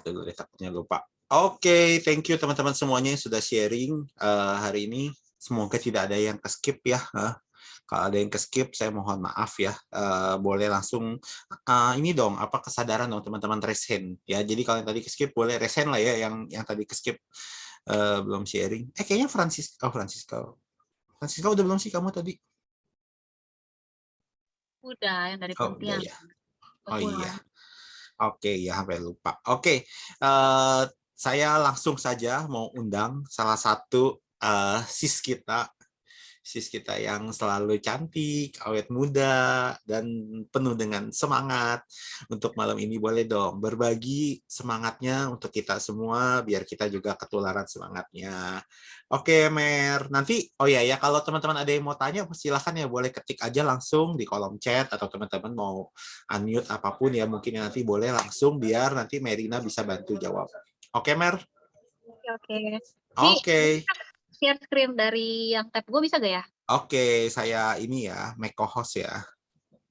dulu deh, takutnya lupa. Oke, thank you teman-teman semuanya yang sudah sharing hari ini. Semoga tidak ada yang ke-skip ya. Kalau ada yang ke-skip, saya mohon maaf ya. Boleh langsung ini dong, apa kesadaran dong teman-teman raise hand ya. Jadi kalau yang tadi ke-skip boleh raise hand lah ya, yang tadi ke-skip belum sharing. Kayaknya Francisco udah belum sih kamu tadi? Udah, yang dari Oh, udah Pontianak. ya. Oh iya. Oke, ya sampai lupa. Oke, saya langsung saja mau undang salah satu sis kita yang selalu cantik, awet muda, dan penuh dengan semangat. Untuk malam ini boleh dong berbagi semangatnya untuk kita semua, biar kita juga ketularan semangatnya. Oke, Mer. Nanti, oh ya, kalau teman-teman ada yang mau tanya, silahkan ya, boleh ketik aja langsung di kolom chat, atau teman-teman mau unmute apapun ya, mungkin nanti boleh langsung, biar nanti Merina bisa bantu jawab. Oke, Mer? Oke. Oke. Share screen dari yang tab gue bisa gak ya? Oke, saya ini ya, make co-host ya.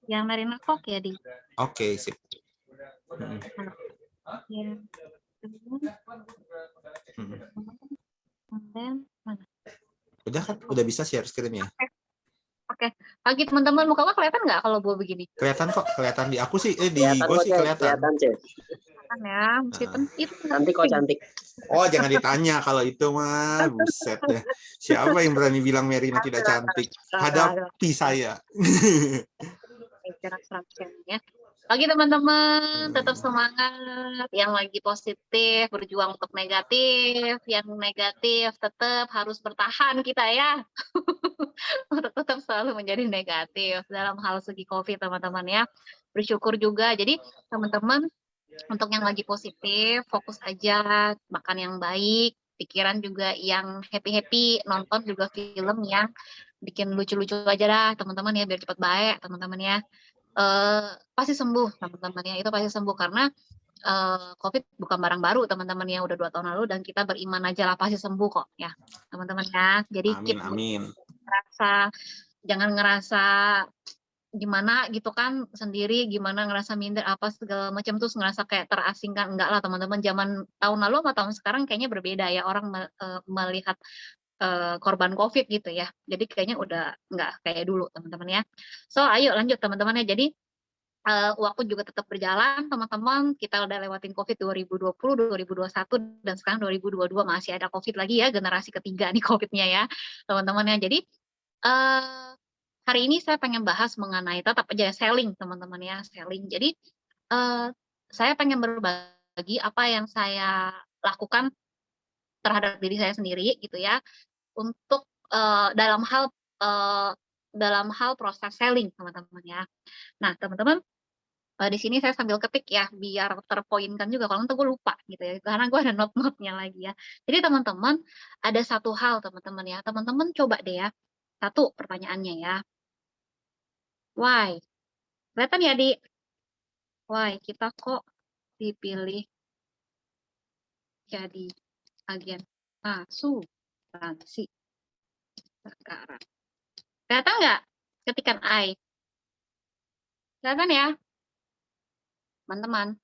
Yang Marina Kok ya, Di? Oke, sip. Ya. Mana? Udah kan? Udah bisa share screen-nya? Oke. Pagi teman-teman, muka gue kelihatan nggak kalau gue begini? Kelihatan kok, kelihatan di aku sih, di gue sih kelihatan. Kelihatan ya, meskipun itu Cantik kok, cantik. Oh, jangan ditanya kalau itu mah, buset deh. Siapa yang berani bilang Merina tidak cantik? Hadapi saya. Ya. Pagi teman-teman, tetap semangat. Yang lagi positif berjuang untuk negatif, yang negatif tetap harus bertahan kita ya. Untuk tetap selalu menjadi negatif dalam hal segi COVID teman-teman ya. Bersyukur juga. Jadi teman-teman untuk yang lagi positif fokus aja, makan yang baik, pikiran juga yang happy-happy, nonton juga film yang bikin lucu-lucu aja dah teman-teman ya, biar cepat baik teman-teman ya. Pasti sembuh teman-teman ya, itu pasti sembuh karena COVID bukan barang baru teman-teman ya, udah 2 tahun lalu dan kita beriman aja lah pasti sembuh kok ya teman-teman ya. Jadi Amin. jangan ngerasa gimana gitu kan sendiri, gimana ngerasa minder apa segala macam, terus ngerasa kayak terasingkan, enggak lah teman-teman. Zaman tahun lalu sama tahun sekarang kayaknya berbeda ya, orang melihat korban COVID gitu ya. Jadi kayaknya udah nggak kayak dulu teman-teman ya. So ayo lanjut teman-teman ya. Jadi waktu juga tetap berjalan teman-teman. Kita udah lewatin COVID 2020, 2021 dan sekarang 2022 masih ada COVID lagi ya, generasi ketiga nih COVID-nya ya teman-teman ya. Jadi hari ini saya pengen bahas mengenai tetap aja selling teman-teman ya, selling. Jadi saya pengen berbagi apa yang saya lakukan terhadap diri saya sendiri gitu ya, untuk dalam hal proses selling teman-teman ya. Nah teman-teman, di sini saya sambil ketik ya biar terpoinkan juga, kalau nanti gue lupa gitu ya, karena gue ada note-note-nya lagi ya. Jadi teman-teman ada satu hal teman-teman ya, teman-teman coba deh ya, satu pertanyaannya ya, why? Kelihatan ya di why kita kok dipilih jadi agen asuransi sekarang? Kelihatan nggak ketikan I? Kelihatan ya, teman-teman?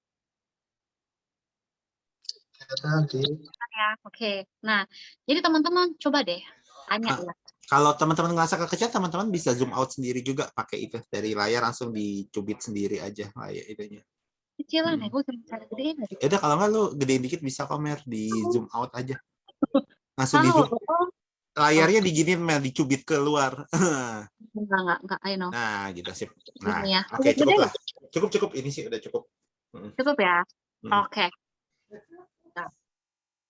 Kelihatan ya, oke. Nah, jadi teman-teman coba deh tanya ya. Kalau teman-teman ngerasa kekecil, teman-teman bisa zoom out sendiri juga pakai itu, dari layar langsung dicubit sendiri aja layar itunya. Kecilan ya, gue cara gedein aja. Ya udah, kalau nggak lu gedein dikit bisa Mer, di zoom out aja. Langsung di zoom. Layarnya diginin Mer, dicubit keluar. Enggak, I know. Nah, gitu sip. Nah, ya. oke, cukup lah. Cukup. Ini sih udah cukup. Cukup ya? Oke.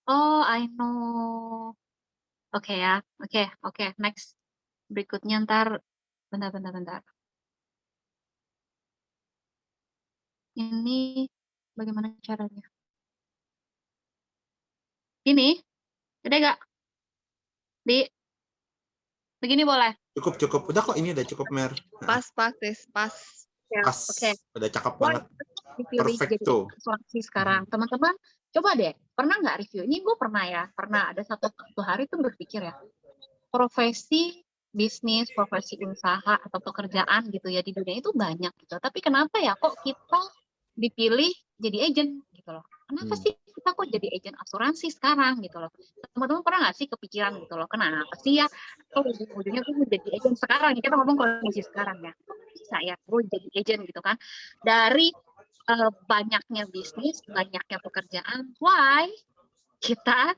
Oh, I know. Oke ya. Oke. Next. Berikutnya ntar. Bentar. Ini bagaimana caranya? Ini? Udah gak? Begini boleh? Cukup. Udah kok, ini udah cukup Mer. Pas. Oke. Udah cakep banget. Dipilih jadi asuransi sekarang. Teman-teman, coba deh. Pernah nggak review? Ini gue pernah ya. Pernah ada satu hari tuh berpikir ya. Profesi bisnis, profesi usaha atau pekerjaan gitu ya di dunia itu banyak gitu. Tapi kenapa ya kok kita dipilih jadi agent gitu loh? Kenapa sih jadi agent asuransi sekarang gitu loh. Teman-teman pernah nggak sih kepikiran gitu loh, kenapa sih ya kok ujung-ujungnya gue mau jadi agent sekarang? Kita ngomong kondisi sekarang ya, kok bisa ya gue jadi agent gitu kan? Dari banyaknya bisnis, banyaknya pekerjaan, why kita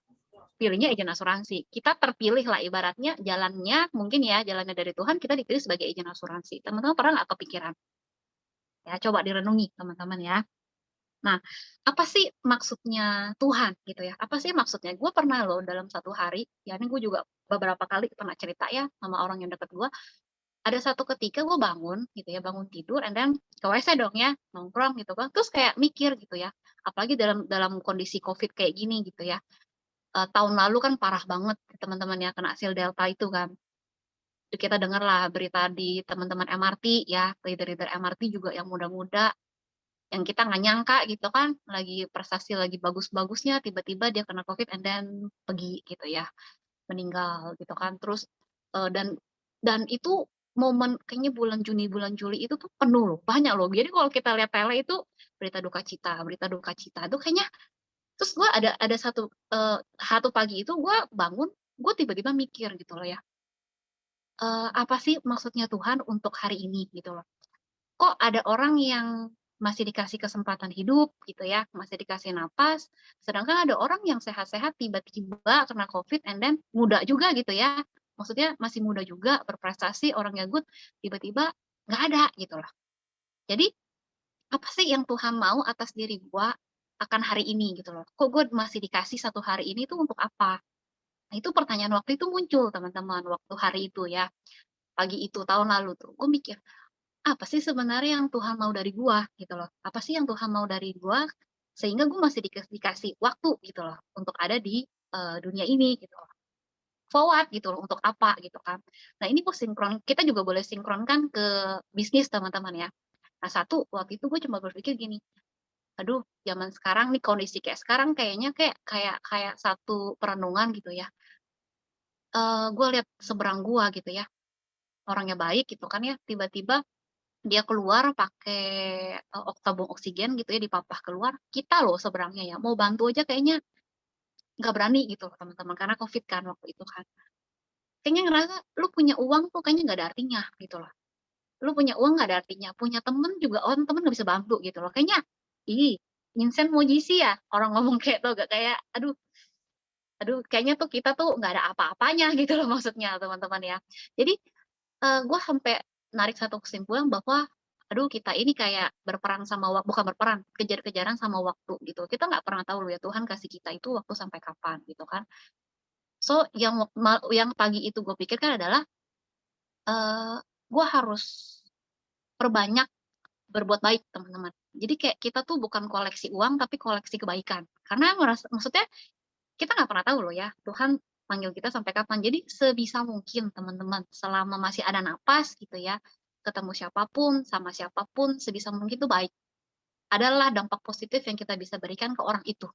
pilihnya agen asuransi? Kita terpilih lah ibaratnya jalannya, mungkin ya jalannya dari Tuhan, kita dipilih sebagai agen asuransi. Teman-teman pernah nggak kepikiran? Ya coba direnungi teman-teman ya. Nah, apa sih maksudnya Tuhan gitu ya? Apa sih maksudnya? Gue pernah loh dalam satu hari, ya ini gue juga beberapa kali pernah cerita ya sama orang yang deket gue. Ada satu ketika gue bangun gitu ya, bangun tidur, and then ke WC dong ya, nongkrong gitu kan. Terus kayak mikir gitu ya, apalagi dalam dalam kondisi COVID kayak gini gitu ya. Tahun lalu kan parah banget teman-teman ya kena sil Delta itu kan. Kita dengar lah berita di teman-teman MRT ya, leader-leader MRT juga yang muda-muda yang kita nggak nyangka gitu kan, lagi prestasi lagi bagus-bagusnya, tiba-tiba dia kena COVID and then pergi gitu ya, meninggal gitu kan. Terus dan itu momen kayaknya bulan Juni, bulan Juli itu tuh penuh loh, banyak loh. Jadi kalau kita lihat tele itu berita duka cita itu kayaknya. Terus gue ada satu pagi itu gue bangun, gue tiba-tiba mikir gitu loh ya, apa sih maksudnya Tuhan untuk hari ini gitu loh. Kok ada orang yang masih dikasih kesempatan hidup gitu ya, masih dikasih napas, sedangkan ada orang yang sehat-sehat tiba-tiba kena COVID and then muda juga gitu ya. Maksudnya masih muda juga, berprestasi, orangnya good, tiba-tiba nggak ada gitu loh. Jadi apa sih yang Tuhan mau atas diri gua akan hari ini gitu loh. Kok gue masih dikasih satu hari ini tuh untuk apa? Nah, itu pertanyaan waktu itu muncul teman-teman, waktu hari itu ya, pagi itu tahun lalu tuh. Gue mikir, apa sih sebenarnya yang Tuhan mau dari gua gitu loh. Apa sih yang Tuhan mau dari gua sehingga gue masih dikasih waktu gitu loh untuk ada di dunia ini gitu loh. Forward gitu loh untuk apa gitu kan. Nah, ini gue sinkron, kita juga boleh sinkronkan ke bisnis teman-teman ya. Nah, satu waktu itu gue cuma berpikir gini, aduh zaman sekarang nih kondisi kayak sekarang kayaknya kayak kayak kayak satu perenungan gitu ya. Gue lihat seberang gua gitu ya, orangnya baik gitu kan ya, tiba-tiba dia keluar pakai, tabung oksigen gitu ya, dipapah keluar, kita loh seberangnya ya, mau bantu aja kayaknya nggak berani gitu loh teman-teman, karena Covid kan waktu itu kan. Kayaknya ngerasa lu punya uang tuh kayaknya nggak ada artinya gitu loh. Lu punya uang nggak ada artinya, punya temen juga, oh temen nggak bisa bantu gitu loh. Kayaknya, ih, Vincent Mojisi ya? Orang ngomong kayak tuh gak kayak, aduh aduh kayaknya tuh kita tuh nggak ada apa-apanya gitu loh maksudnya teman-teman ya. Jadi, gue sampai narik satu kesimpulan bahwa, aduh kita ini kayak berperang sama bukan berperang, kejar-kejaran sama waktu gitu. Kita nggak pernah tahu loh ya Tuhan kasih kita itu waktu sampai kapan gitu kan. So yang pagi itu gue pikirkan adalah, gue harus perbanyak berbuat baik teman-teman. Jadi kayak kita tuh bukan koleksi uang tapi koleksi kebaikan. Karena maksudnya kita nggak pernah tahu loh ya, Tuhan panggil kita sampai kapan. Jadi sebisa mungkin teman-teman, selama masih ada napas gitu ya, ketemu siapapun, sama siapapun, sebisa mungkin itu baik. Adalah dampak positif yang kita bisa berikan ke orang itu.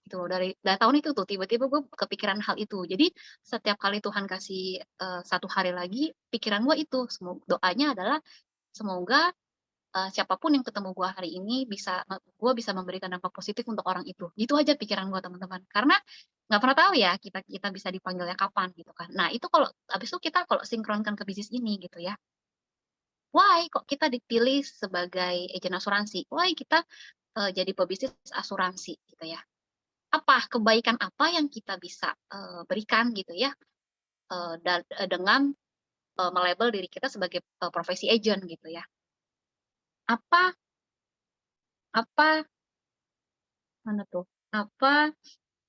Gitu loh, dari tahun itu tuh, tiba-tiba gue kepikiran hal itu. Jadi setiap kali Tuhan kasih satu hari lagi, pikiran gue itu, doanya adalah semoga siapapun yang ketemu gue hari ini gue bisa memberikan dampak positif untuk orang itu. Itu aja pikiran gue teman-teman. Karena nggak pernah tahu ya kita kita bisa dipanggilnya kapan gitu kan. Nah itu kalau habis itu kita kalau sinkronkan ke bisnis ini gitu ya. Why kok kita dipilih sebagai agen asuransi? Why kita jadi pebisnis asuransi gitu ya? Apa kebaikan apa yang kita bisa berikan gitu ya dengan melabel diri kita sebagai profesi agent gitu ya? Apa apa mana tuh?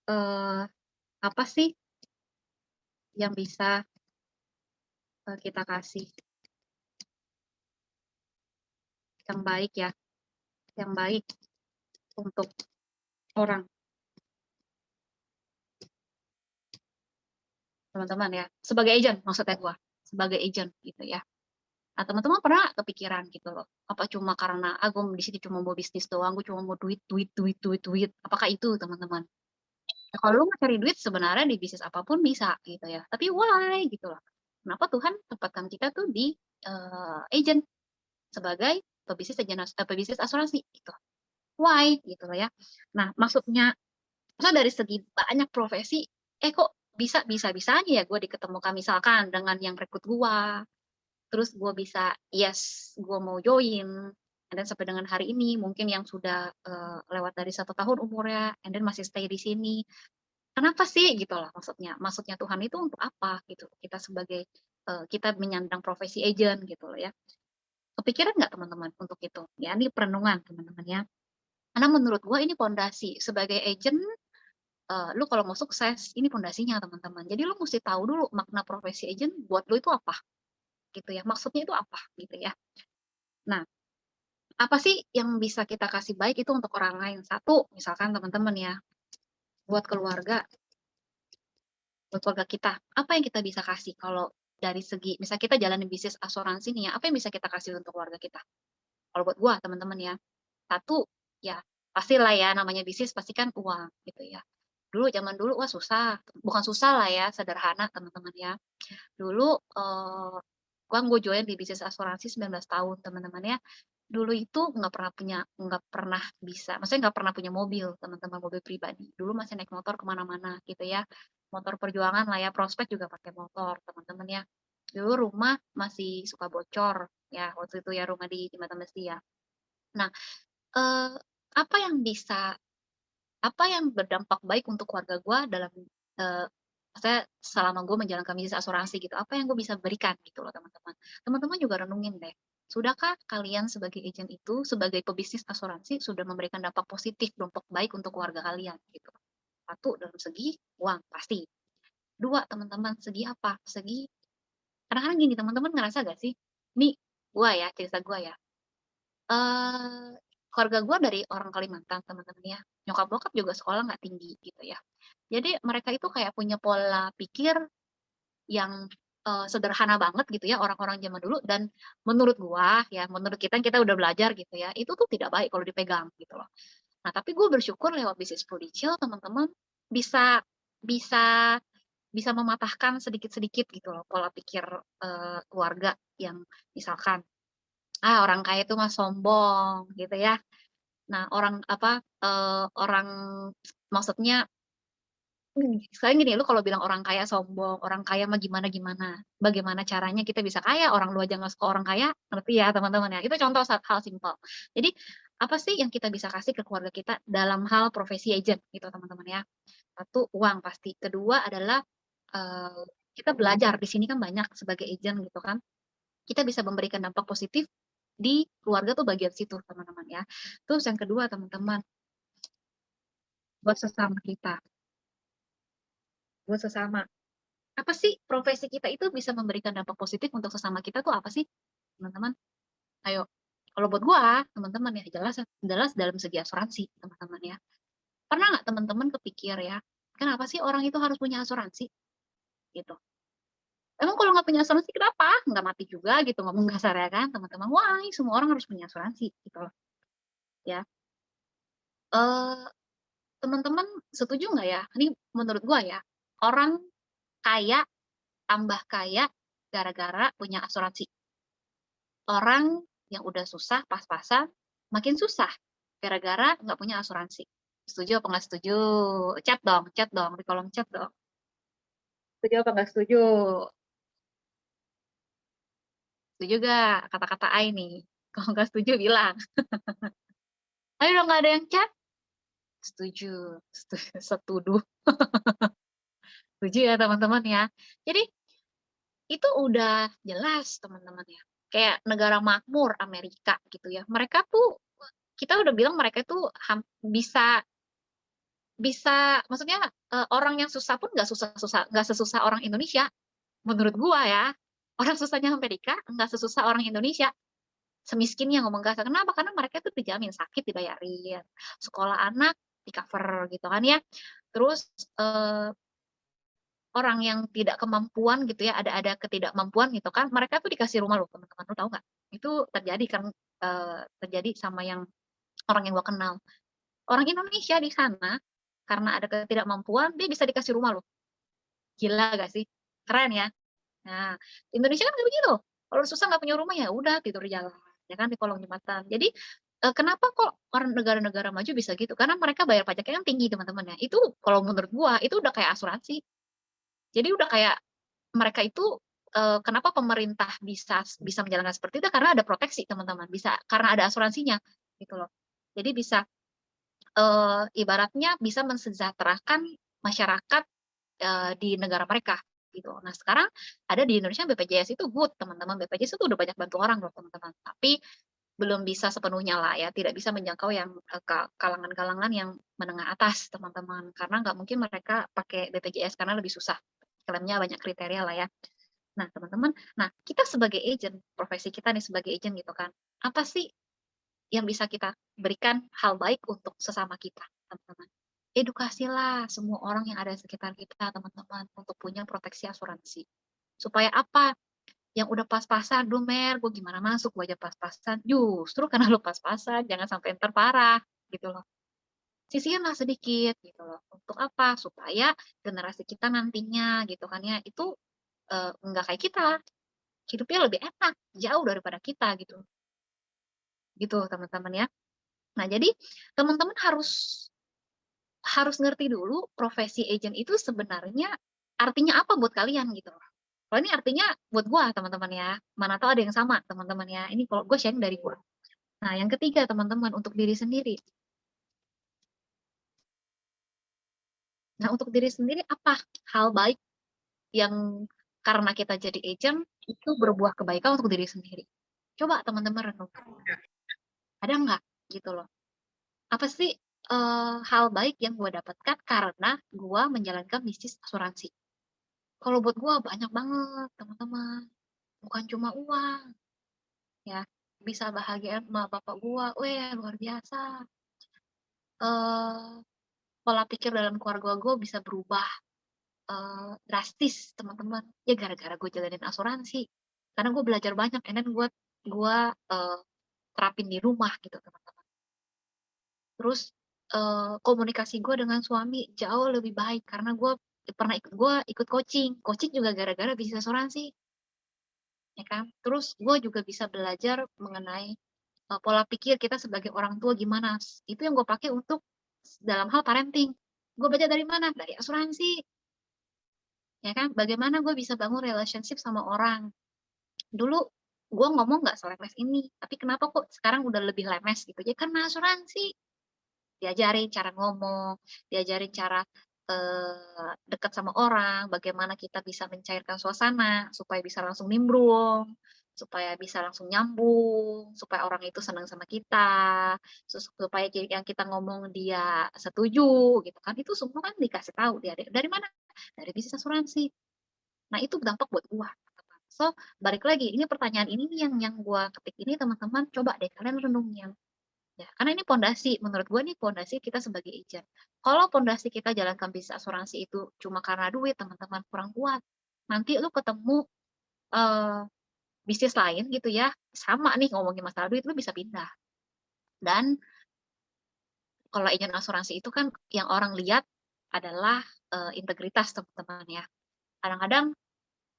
Eee, apa sih yang bisa, kita kasih yang baik ya, yang baik untuk orang, teman-teman ya, sebagai agent maksudnya gua, sebagai agent gitu ya. Nah, teman-teman pernah nggak kepikiran gitu loh, apa cuma karena, "Ah, gua di sini cuma mau bisnis doang, gua cuma mau duit duit duit duit duit." Apakah itu teman-teman? Ya kalau lu mau cari duit sebenarnya di bisnis apapun bisa gitu ya, tapi why gitu loh. Kenapa Tuhan tempatkan kita tuh di, agent sebagai pebisnis asuransi gitu. Why gitu loh ya. Nah, maksudnya Maksudnya dari segi banyak profesi, kok bisa-bisanya ya gue diketemukan misalkan dengan yang rekrut gua, terus gue bisa yes, gue mau join, and then sampai dengan hari ini mungkin yang sudah, lewat dari 1 tahun umurnya, and then masih stay di sini. Kenapa sih gitu loh maksudnya. Maksudnya Tuhan itu untuk apa gitu, kita sebagai, kita menyandang profesi agent gitu loh ya. Kepikiran nggak teman-teman untuk itu? Ya ini perenungan teman-teman ya. Karena menurut gua ini pondasi sebagai agent, lu kalau mau sukses ini pondasinya teman-teman. Jadi lu mesti tahu dulu makna profesi agent buat lu itu apa gitu ya, maksudnya itu apa gitu ya. Nah, apa sih yang bisa kita kasih baik itu untuk orang lain? Satu, misalkan teman-teman ya, buat keluarga kita, apa yang kita bisa kasih kalau dari segi misal kita jalanin bisnis asuransi nih ya, apa yang bisa kita kasih untuk keluarga kita? Kalau buat gua teman-teman ya, satu, ya pastilah ya namanya bisnis pasti kan uang gitu ya. Dulu zaman dulu wah susah, bukan susah lah ya, sederhana teman-teman ya. Dulu, kan gue join di bisnis asuransi 19 tahun teman-teman ya. Dulu itu nggak pernah bisa, maksudnya nggak pernah punya mobil teman-teman, mobil pribadi. Dulu masih naik motor kemana mana gitu ya. Motor perjuangan lah ya, prospek juga pakai motor teman-teman ya. Dulu rumah masih suka bocor ya, waktu itu ya rumah di Batamesti ya. Nah, eee, apa yang bisa apa yang berdampak baik untuk keluarga gue dalam, maksudnya selama gue menjalankan bisnis asuransi gitu, apa yang gue bisa berikan gitu loh teman-teman. Teman-teman juga renungin deh, sudahkah kalian sebagai agent itu, sebagai pebisnis asuransi sudah memberikan dampak positif, dampak baik untuk keluarga kalian gitu. Satu dalam segi uang pasti. Dua teman-teman segi apa? Segi kadang-kadang gini teman-teman ngerasa gak sih, nih gue ya, cerita gue ya, Eee, keluarga gue dari orang Kalimantan teman-teman ya, nyokap bokap juga sekolah nggak tinggi gitu ya. Jadi mereka itu kayak punya pola pikir yang, sederhana banget gitu ya orang-orang zaman dulu dan menurut gua ya, menurut kita udah belajar gitu ya, itu tuh tidak baik kalau dipegang gitu loh. Nah tapi gue bersyukur lewat bisnis Prudential teman-teman bisa bisa bisa mematahkan sedikit-sedikit gitu loh pola pikir, keluarga yang misalkan, orang kaya itu mah sombong gitu ya. Nah, orang apa, orang maksudnya sekarang gini, lu kalau bilang orang kaya sombong, orang kaya mah gimana-gimana, bagaimana caranya kita bisa kaya, orang lu aja nggak suka orang kaya, ngerti ya teman-teman ya? Itu contoh hal simpel. Jadi, apa sih yang kita bisa kasih ke keluarga kita dalam hal profesi agent gitu teman-teman ya. Satu, uang pasti. Kedua adalah, eee, kita belajar di sini kan banyak sebagai agent gitu kan, kita bisa memberikan dampak positif di keluarga tuh bagian situ teman-teman ya. Terus yang kedua teman-teman, buat sesama kita, buat sesama. Apa sih profesi kita itu bisa memberikan dampak positif untuk sesama kita tuh apa sih, teman-teman? Ayo, kalau buat gua, teman-teman ya, jelas jelas dalam segi asuransi, teman-teman ya. Pernah nggak teman-teman kepikir ya, kenapa sih orang itu harus punya asuransi? Gitu. Emang kalau nggak punya asuransi kenapa? Nggak mati juga gitu, ngomong kasar ya kan, teman-teman. Why semua orang harus punya asuransi gitu loh, ya. Eee, teman-teman setuju nggak ya? Ini menurut gua ya, orang kaya tambah kaya gara-gara punya asuransi. Orang yang udah susah pas-pasan, makin susah gara-gara nggak punya asuransi. Setuju apa nggak setuju? Chat dong, di kolom chat dong. Setuju apa nggak setuju? Setuju nggak? Kata-kata I nih. Kalau nggak setuju bilang. Ayo dong nggak ada yang chat? Setuju, setuduh. Setuju ya teman-teman ya. Jadi itu udah jelas teman-teman ya. Kayak negara makmur Amerika gitu ya. Mereka tuh kita udah bilang mereka tuh bisa bisa maksudnya, orang yang susah pun nggak sesusah orang Indonesia, menurut gua ya. Orang susahnya Amerika nggak sesusah orang Indonesia, semiskinnya ngomong kasar. Kenapa? Karena mereka tuh dijamin sakit dibayarin, sekolah anak di-cover gitu kan ya. Terus, orang yang tidak kemampuan gitu ya, ada ketidakmampuan gitu kan, mereka tuh dikasih rumah loh teman-teman, lu tahu nggak? Itu terjadi kan, terjadi sama yang orang yang gua kenal. Orang Indonesia di sana, karena ada ketidakmampuan, dia bisa dikasih rumah loh. Gila nggak sih? Keren ya? Nah, Indonesia kan nggak begitu. Kalau susah nggak punya rumah, ya udah tidur di jalan, ya kan, di kolong jembatan. Jadi kenapa kok orang negara-negara maju bisa gitu, karena mereka bayar pajaknya kan tinggi teman-teman ya, itu kalau menurut gua itu udah kayak asuransi. Jadi udah kayak mereka itu, kenapa pemerintah bisa menjalankan seperti itu karena ada proteksi teman-teman, bisa karena ada asuransinya, gitu loh. Jadi bisa, ibaratnya bisa mensejahterakan masyarakat, di negara mereka, gitu. Nah sekarang ada di Indonesia BPJS itu good teman-teman, BPJS itu udah banyak bantu orang loh teman-teman, tapi belum bisa sepenuhnya lah ya, tidak bisa menjangkau yang, kalangan-kalangan yang menengah atas teman-teman, karena nggak mungkin mereka pakai BPJS karena lebih susah, klaimnya banyak kriteria lah ya. Nah teman-teman, nah kita sebagai agent, profesi kita nih sebagai agent gitu kan, apa sih yang bisa kita berikan hal baik untuk sesama kita, teman-teman? Edukasilah semua orang yang ada di sekitar kita, teman-teman, untuk punya proteksi asuransi. Supaya apa? Yang udah pas-pasan, "Duh Mer, gue gimana masuk, gue aja pas-pasan." Justru karena lu pas-pasan, jangan sampai entar parah, gitu loh. Sisihkanlah sedikit, gitu loh. Untuk apa? Supaya generasi kita nantinya, gitu kan ya, itu, enggak kayak kita, hidupnya lebih enak, jauh daripada kita, gitu. Gitu, teman-teman ya. Nah, jadi teman-teman harus harus ngerti dulu profesi agent itu sebenarnya artinya apa buat kalian, gitu loh. Kalau ini artinya buat gua, teman-teman ya, mana tahu ada yang sama, teman-teman ya. Ini kalau gua sharing dari gua. Nah, yang ketiga teman-teman, untuk diri sendiri. Nah, untuk diri sendiri apa hal baik yang karena kita jadi agent itu berbuah kebaikan untuk diri sendiri? Coba teman-teman renungkan, ada nggak gitu loh? Apa sih, hal baik yang gue dapatkan karena gue menjalankan bisnis asuransi? Kalau buat gue banyak banget teman-teman, bukan cuma uang ya, bisa bahagiain emak bapak gue, weh luar biasa. Eee, Pola pikir dalam keluarga gue bisa berubah drastis teman-teman, ya gara-gara gue jalanin asuransi. Karena gue belajar banyak and then gue, terapin di rumah gitu teman-teman. Terus, komunikasi gue dengan suami jauh lebih baik karena gue ikut coaching, coaching juga gara-gara bisnis asuransi, ya kan. Terus gue juga bisa belajar mengenai, pola pikir kita sebagai orang tua gimana, itu yang gue pakai untuk dalam hal parenting. Gue belajar dari mana? Dari asuransi, ya kan. Bagaimana gue bisa bangun relationship sama orang. Dulu gue ngomong nggak selemes ini, tapi kenapa kok sekarang udah lebih lemes gitu, ya karena asuransi. Diajarin cara ngomong, diajarin cara, dekat sama orang, bagaimana kita bisa mencairkan suasana, supaya bisa langsung nimbrung, supaya bisa langsung nyambung, supaya orang itu senang sama kita, supaya yang kita ngomong dia setuju, gitu kan. Itu semua kan dikasih tahu dari mana? Dari bisnis asuransi. Nah, itu dampak buat gua, teman-teman. So, balik lagi, ini pertanyaan ini nih yang gua ketik ini teman-teman, coba deh kalian renungin. Ya, karena ini pondasi, menurut gue nih pondasi kita sebagai agent. Kalau pondasi kita jalankan bisnis asuransi itu cuma karena duit, teman-teman kurang kuat. Nanti lu ketemu eh, bisnis lain gitu ya, sama nih ngomongin masalah duit, lu bisa pindah. Dan kalau agent asuransi itu kan yang orang lihat adalah integritas teman-teman ya. Kadang-kadang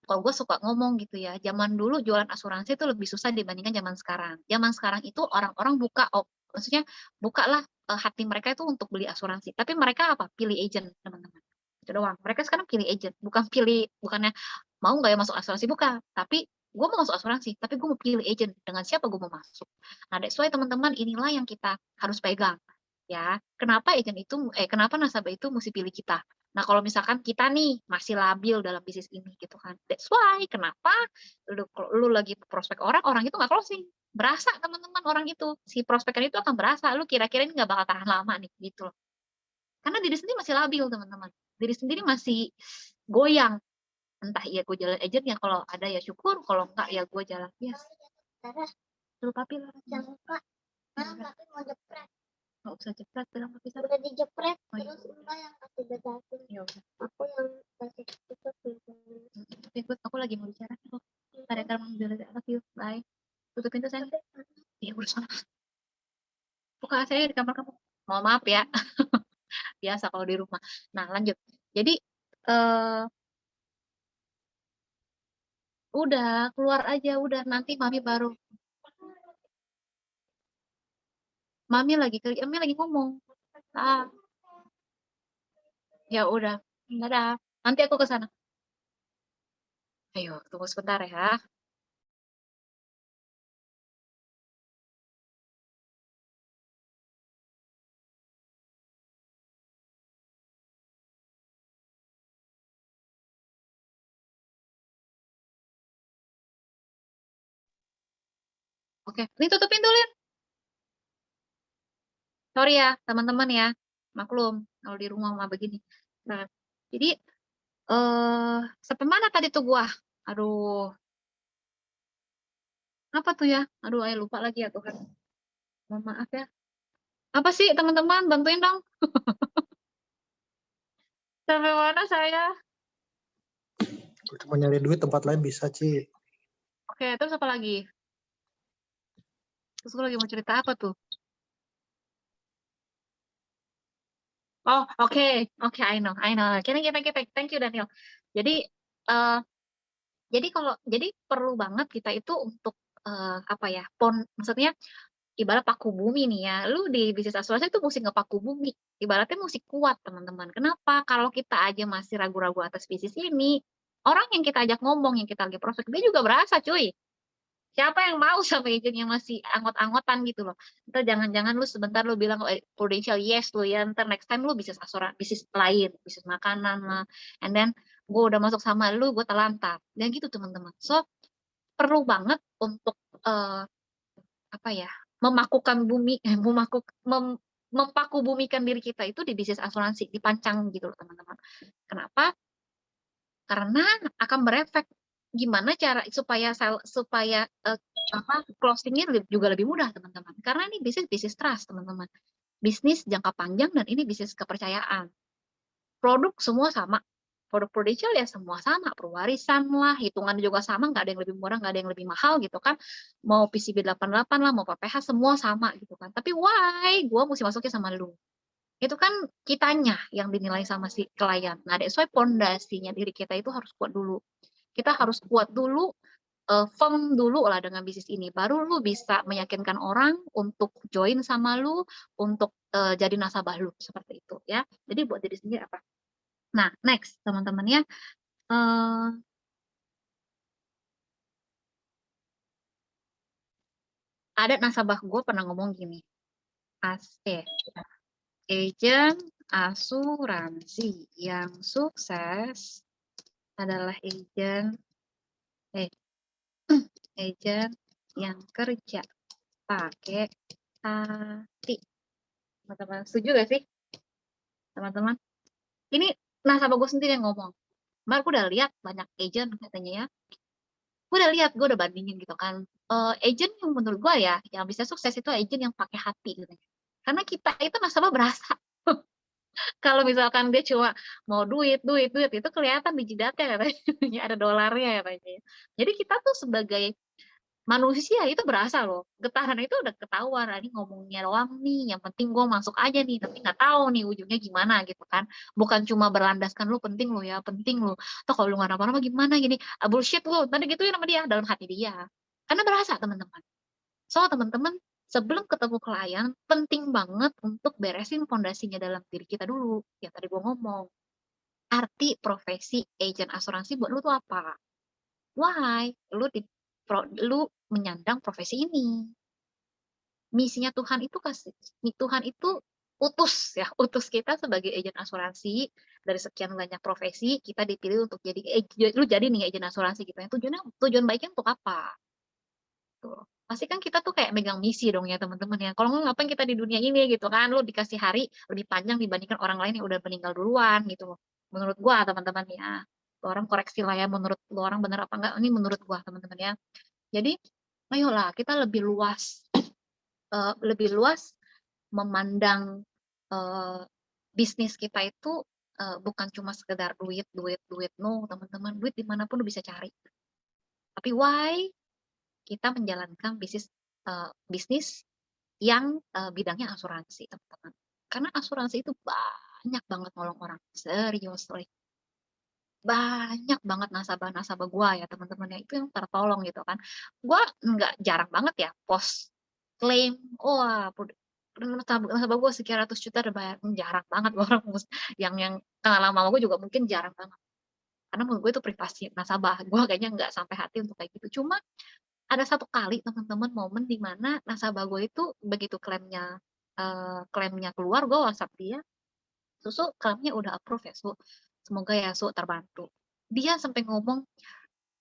kalau gue suka ngomong gitu ya, zaman dulu jualan asuransi itu lebih susah dibandingkan zaman sekarang. Zaman sekarang itu orang-orang maksudnya bukalah hati mereka itu untuk beli asuransi. Tapi mereka apa? Pilih agent, teman-teman. Itu doang. Mereka sekarang pilih agent, bukannya mau nggak ya masuk asuransi, bukan. Tapi gue mau masuk asuransi, tapi gue mau pilih agent. Dengan siapa gue mau masuk. Nah, that's why teman-teman inilah yang kita harus pegang. Ya, kenapa nasabah itu mesti pilih kita? Nah, kalau misalkan kita nih masih labil dalam bisnis ini gitu kan. That's why kenapa lu lagi prospek orang, orang itu nggak closing. Berasa teman-teman orang itu, si prospekan itu akan berasa, lu kira-kira ini nggak bakal tahan lama nih, gitu loh. Karena diri sendiri masih labil teman-teman. Diri sendiri masih goyang. Entah iya gue jalan agent ya kalau ada ya syukur, kalau enggak ya gue jalan bias. Lu papi lah. Jangan lupa. Papi mau jepret. Nggak usah jepret, bilang papi sana. Udah dijepret, oh, terus enggak yang kasih bedakin. Ya udah. Aku yang kasih itu. Tapi aku lagi mau bicara. Ada kamu bilang I love you. Bye. Tutup pintu sayang. Iya udah sana. Buka saya di kamar kamu. Mohon maaf ya. Biasa kalau di rumah. Nah lanjut. Jadi eh udah keluar aja udah nanti mami baru Mami lagi ngomong. Ah, ya udah, dadah. Nanti aku ke sana. Ayo, tunggu sebentar ya. Oke, ini tutupin dulu. Sorry ya, teman-teman ya. Maklum kalau di rumah mah begini. Nah, jadi sampai mana tadi tuh gua? Aduh, apa tuh ya? Aduh, ayo lupa lagi ya Tuhan. Mohon maaf ya. Apa sih teman-teman? Bantuin dong. Sampai mana saya? Cuma nyari duit tempat lain bisa, Ci. Oke, terus apa lagi? Terus gue lagi mau cerita apa tuh? Oh, oke, oke, I know. Thank you, Daniel. Jadi, eh jadi perlu banget kita itu untuk apa ya? Maksudnya ibarat paku bumi nih ya. Lu di bisnis asuransi itu mesti ngepaku bumi. Ibaratnya mesti kuat, teman-teman. Kenapa? Kalau kita aja masih ragu-ragu atas bisnis ini, orang yang kita ajak ngomong, yang kita lagi prospek, dia juga berasa, cuy. Siapa yang mau sama agent yang masih anggot-anggotan gitu loh. Ntar jangan-jangan lu sebentar lu bilang Prudential yes lu ya, ntar next time lu bisnis asuransi, bisnis lain, bisnis makanan lah. And then gue udah masuk sama lu, gue telantar. Dan gitu teman-teman. So, perlu banget untuk apa ya, memakukan bumi, mempaku bumikan diri kita itu di bisnis asuransi, dipancang gitu loh teman-teman. Kenapa? Karena akan berefek gimana cara supaya closingnya juga lebih mudah teman-teman. Karena ini bisnis trust teman-teman. Bisnis jangka panjang dan ini bisnis kepercayaan. Produk semua sama. Produk Prudential ya semua sama, perwarisan lah, hitungan juga sama, nggak ada yang lebih murah, nggak ada yang lebih mahal gitu kan. Mau PCB 88 lah, mau PPH semua sama gitu kan. Tapi why gue mesti masuknya sama lu? Itu kan kitanya yang dinilai sama si klien. Nah, that's why pondasinya diri kita itu harus kuat dulu. Kita harus kuat dulu, firm dulu lah dengan bisnis ini. Baru lu bisa meyakinkan orang untuk join sama lu, untuk jadi nasabah lu seperti itu ya. Jadi buat diri sendiri apa? Nah, next teman-teman ya. Ada nasabah gue pernah ngomong gini, agent asuransi yang sukses adalah agent yang kerja pakai hati. Teman-teman setuju gak sih? Teman-teman, ini nasabah gue sendiri yang ngomong. Kemarin gue udah lihat banyak agent katanya ya. Gue udah lihat, gue udah bandingin gitu kan. Agent yang menurut gue ya, yang bisa sukses itu agent yang pakai hati gitu. Karena kita itu nasabah berasa. Kalau misalkan dia cuma mau duit itu kelihatan di jidatnya katanya ada dolarnya katanya. Jadi kita tuh sebagai manusia itu berasa loh, getaran itu udah ketahuan. Ini ngomongnya doang nih, yang penting gue masuk aja nih, tapi nggak tahu nih ujungnya gimana gitu kan. Bukan cuma berlandaskan lu penting lu ya, penting lu. Atau kalau lu nggak apa-apa gimana gini, bullshit lu, tadi gituin sama dia dalam hati dia. Karena berasa teman-teman. So teman-teman, sebelum ketemu klien, penting banget untuk beresin fondasinya dalam diri kita dulu. Yang tadi gue ngomong, arti profesi agent asuransi buat lu tuh apa? Why? Lu menyandang profesi ini. Misinya Tuhan itu Tuhan itu utus kita sebagai agen asuransi dari sekian banyak profesi, kita dipilih untuk lu jadi nih agen asuransi gitu ya. Tujuan baiknya untuk apa? Tuh. Pasti kan kita tuh kayak megang misi dong ya teman-teman ya. Kalau nggak ngapain kita di dunia ini gitu kan, lu dikasih hari lebih panjang dibandingkan orang lain yang udah meninggal duluan gitu loh. Menurut gua teman-teman ya. Orang koreksi lah ya menurut lu orang bener apa enggak, ini menurut gua teman-teman ya. Jadi ayolah kita lebih luas memandang bisnis kita itu bukan cuma sekedar duit no teman-teman, duit dimanapun lu bisa cari. Tapi why kita menjalankan bisnis yang bidangnya asuransi teman-teman, karena asuransi itu banyak banget nolong orang, serius banyak banget nasabah-nasabah gua ya teman-teman ya, itu yang tertolong gitu kan. Gua nggak jarang banget ya post klaim, wah nasabah gue sekian ratus juta udah bayar, jarang banget orang yang kenal lama gue juga mungkin jarang banget. Karena menurut gue itu privasi nasabah, gue kayaknya nggak sampai hati untuk kayak gitu. Cuma ada satu kali teman-teman momen di mana nasabah gue itu begitu klaimnya keluar, gue WhatsApp dia, "Su, klaimnya udah approve ya, Su. Semoga ya, Su, terbantu." Dia sampai ngomong,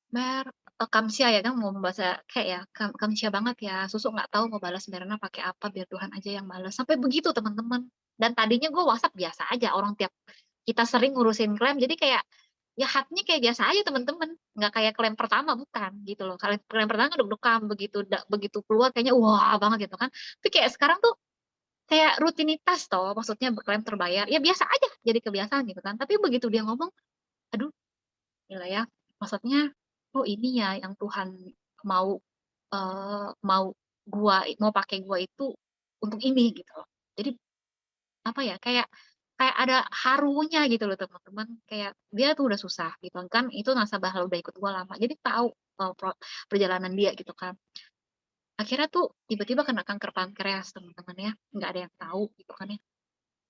"Mer, kamsia," ya kan ngomong bahasa kayak ya, "Kamsia banget ya, Susu nggak tahu mau balas Mirna pakai apa, biar Tuhan aja yang balas." Sampai begitu teman-teman. Dan tadinya gue WhatsApp biasa aja, orang tiap kita sering ngurusin klaim, jadi kayak ya hatinya kayak biasa aja teman-teman, nggak kayak klaim pertama, bukan gitu loh. Kalau klaim pertama kan deg-degan, begitu keluar kayaknya wah banget gitu kan. Tapi kayak sekarang tuh kayak rutinitas toh, maksudnya klaim terbayar, ya biasa aja jadi kebiasaan gitu kan. Tapi begitu dia ngomong, aduh gila ya, maksudnya, oh ini ya yang Tuhan mau, mau pakai gua itu untuk ini gitu loh. Jadi apa ya, kayak kayak ada harunya gitu loh teman-teman, kayak dia tuh udah susah gitu kan, itu nasabah udah ikut gua lama, jadi tahu, perjalanan dia gitu kan. Akhirnya tuh tiba-tiba kena kanker pankreas teman-teman ya, nggak ada yang tahu gitu kan ya.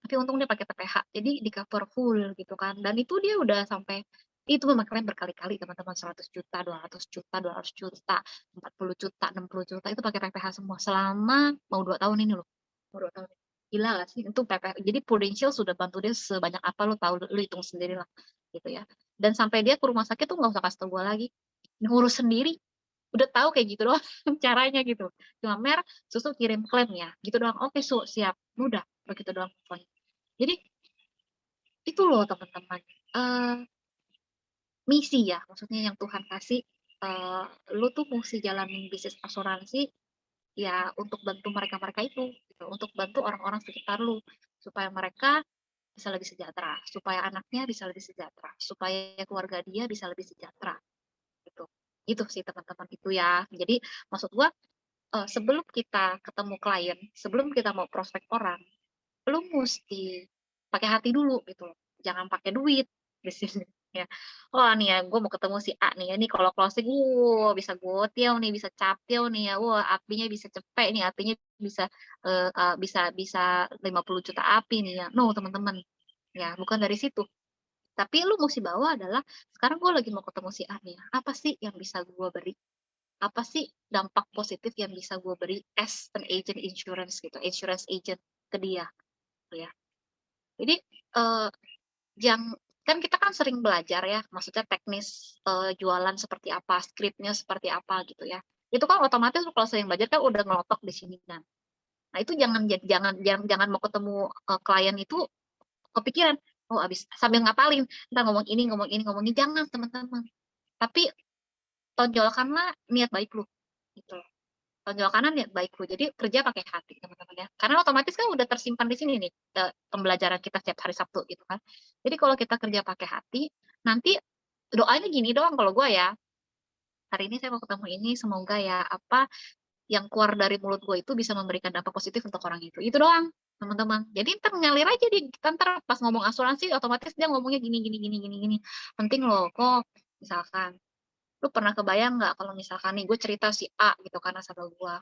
Tapi untung dia pakai TPH, jadi di-cover full gitu kan, dan itu dia udah sampai itu memang klaim berkali-kali teman-teman, 100 juta, 200 juta, 200 juta, 40 juta, 60 juta, itu pakai PPH semua selama mau 2 tahun ini loh, mau 2 tahun. Gila nggak sih? Itu PPH jadi Prudential sudah bantu dia sebanyak apa lu tahu, lu hitung sendirilah gitu ya. Dan sampai dia ke rumah sakit tuh nggak usah kasih tahu gua lagi, ngurus sendiri, udah tahu kayak gitu doang caranya gitu. Cuma, "Mer, Susu kirim klaim ya," gitu doang, "Oke Su, siap." Udah begitu doang pokoknya. Jadi itu loh teman-teman, misi ya maksudnya yang Tuhan kasih, lu tuh mesti jalanin bisnis asuransi ya untuk bantu mereka-mereka itu gitu, untuk bantu orang-orang sekitar lu, supaya mereka bisa lebih sejahtera, supaya anaknya bisa lebih sejahtera, supaya keluarga dia bisa lebih sejahtera gitu. Itu sih teman-teman itu ya. Jadi maksud gua, sebelum kita ketemu klien, sebelum kita mau prospek orang, lu musti pakai hati dulu gitu loh, jangan pakai duit di sini ya. Wah nih ya, gue mau ketemu si A nih ya, nih kalau closing, bisa gotiau nih, bisa captil nih ya, wah apinya bisa cepet nih, apinya bisa, bisa 50 juta api nih ya. No teman-teman, ya bukan dari situ. Tapi lu musti bawa adalah, sekarang gue lagi mau ketemu si A nih ya, apa sih yang bisa gue beri? Apa sih dampak positif yang bisa gue beri as an agent insurance gitu, insurance agent ke dia, gitu ya. Jadi, yang kan kita kan sering belajar ya, maksudnya teknis, jualan seperti apa, skripnya seperti apa gitu ya. Itu kan otomatis kalau sering belajar kan udah ngelotok di sini kan. Nah itu jangan mau ketemu, klien itu kepikiran, oh abis sambil ngapalin, entar ngomong ini, ngomong ini, jangan teman-teman. Tapi tonjolkanlah niat baik lu, gitu. Tonjol kanan niat baik lu, jadi kerja pakai hati teman-teman ya. Karena otomatis kan udah tersimpan di sini nih, pembelajaran kita setiap hari Sabtu gitu kan. Jadi kalau kita kerja pakai hati, nanti doanya gini doang kalau gua ya, "Hari ini saya mau ketemu ini, semoga ya apa yang keluar dari mulut gue itu bisa memberikan dampak positif untuk orang itu." Itu doang teman-teman. Jadi entar ngalir aja entar pas ngomong asuransi otomatis dia ngomongnya gini gini gini gini gini. Penting loh kok misalkan, lu pernah kebayang nggak kalau misalkan nih gue cerita si A gitu kan nasabah gua,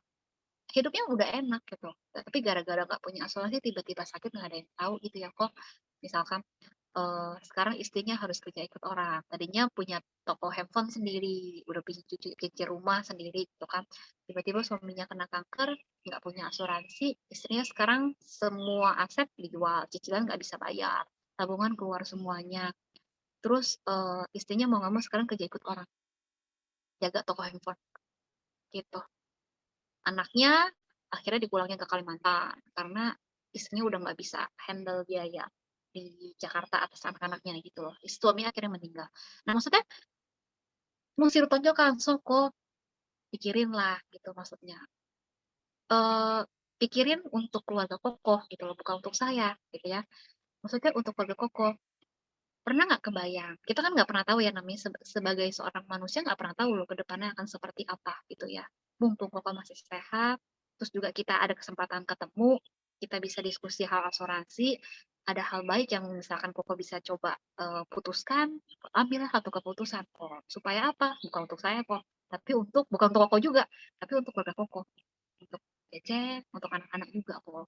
hidupnya udah enak gitu, tapi gara-gara nggak punya asuransi tiba-tiba sakit nggak ada yang tahu gitu ya kok. Misalkan, sekarang istrinya harus kerja ikut orang, tadinya punya toko handphone sendiri, udah punya cicil rumah sendiri gitu kan, tiba-tiba suaminya kena kanker, nggak punya asuransi, istrinya sekarang semua aset dijual, cicilan nggak bisa bayar, tabungan keluar semuanya. Terus, istrinya mau nggak mau sekarang kerja ikut orang, jaga toko handphone, gitu. Anaknya akhirnya dipulangin ke Kalimantan, karena istrinya udah nggak bisa handle biaya di Jakarta atas anak-anaknya gitu loh. Suaminya akhirnya meninggal. Nah maksudnya musti ditonjolkan, "Soko, pikirin lah," gitu maksudnya. Eee, pikirin untuk keluarga kokoh gitu loh, bukan untuk saya gitu ya. Maksudnya untuk keluarga kokoh. Pernah nggak kebayang, kita kan nggak pernah tahu ya namanya sebagai seorang manusia nggak pernah tahu loh ke depannya akan seperti apa gitu ya. Mumpung Kakak masih sehat, terus juga kita ada kesempatan ketemu, kita bisa diskusi hal asuransi, ada hal baik yang misalkan Koko bisa coba, putuskan, ambillah satu keputusan kok. Supaya apa? Bukan untuk saya kok, tapi bukan untuk Koko juga, tapi untuk keluarga Koko, untuk Cece, untuk anak-anak juga kok.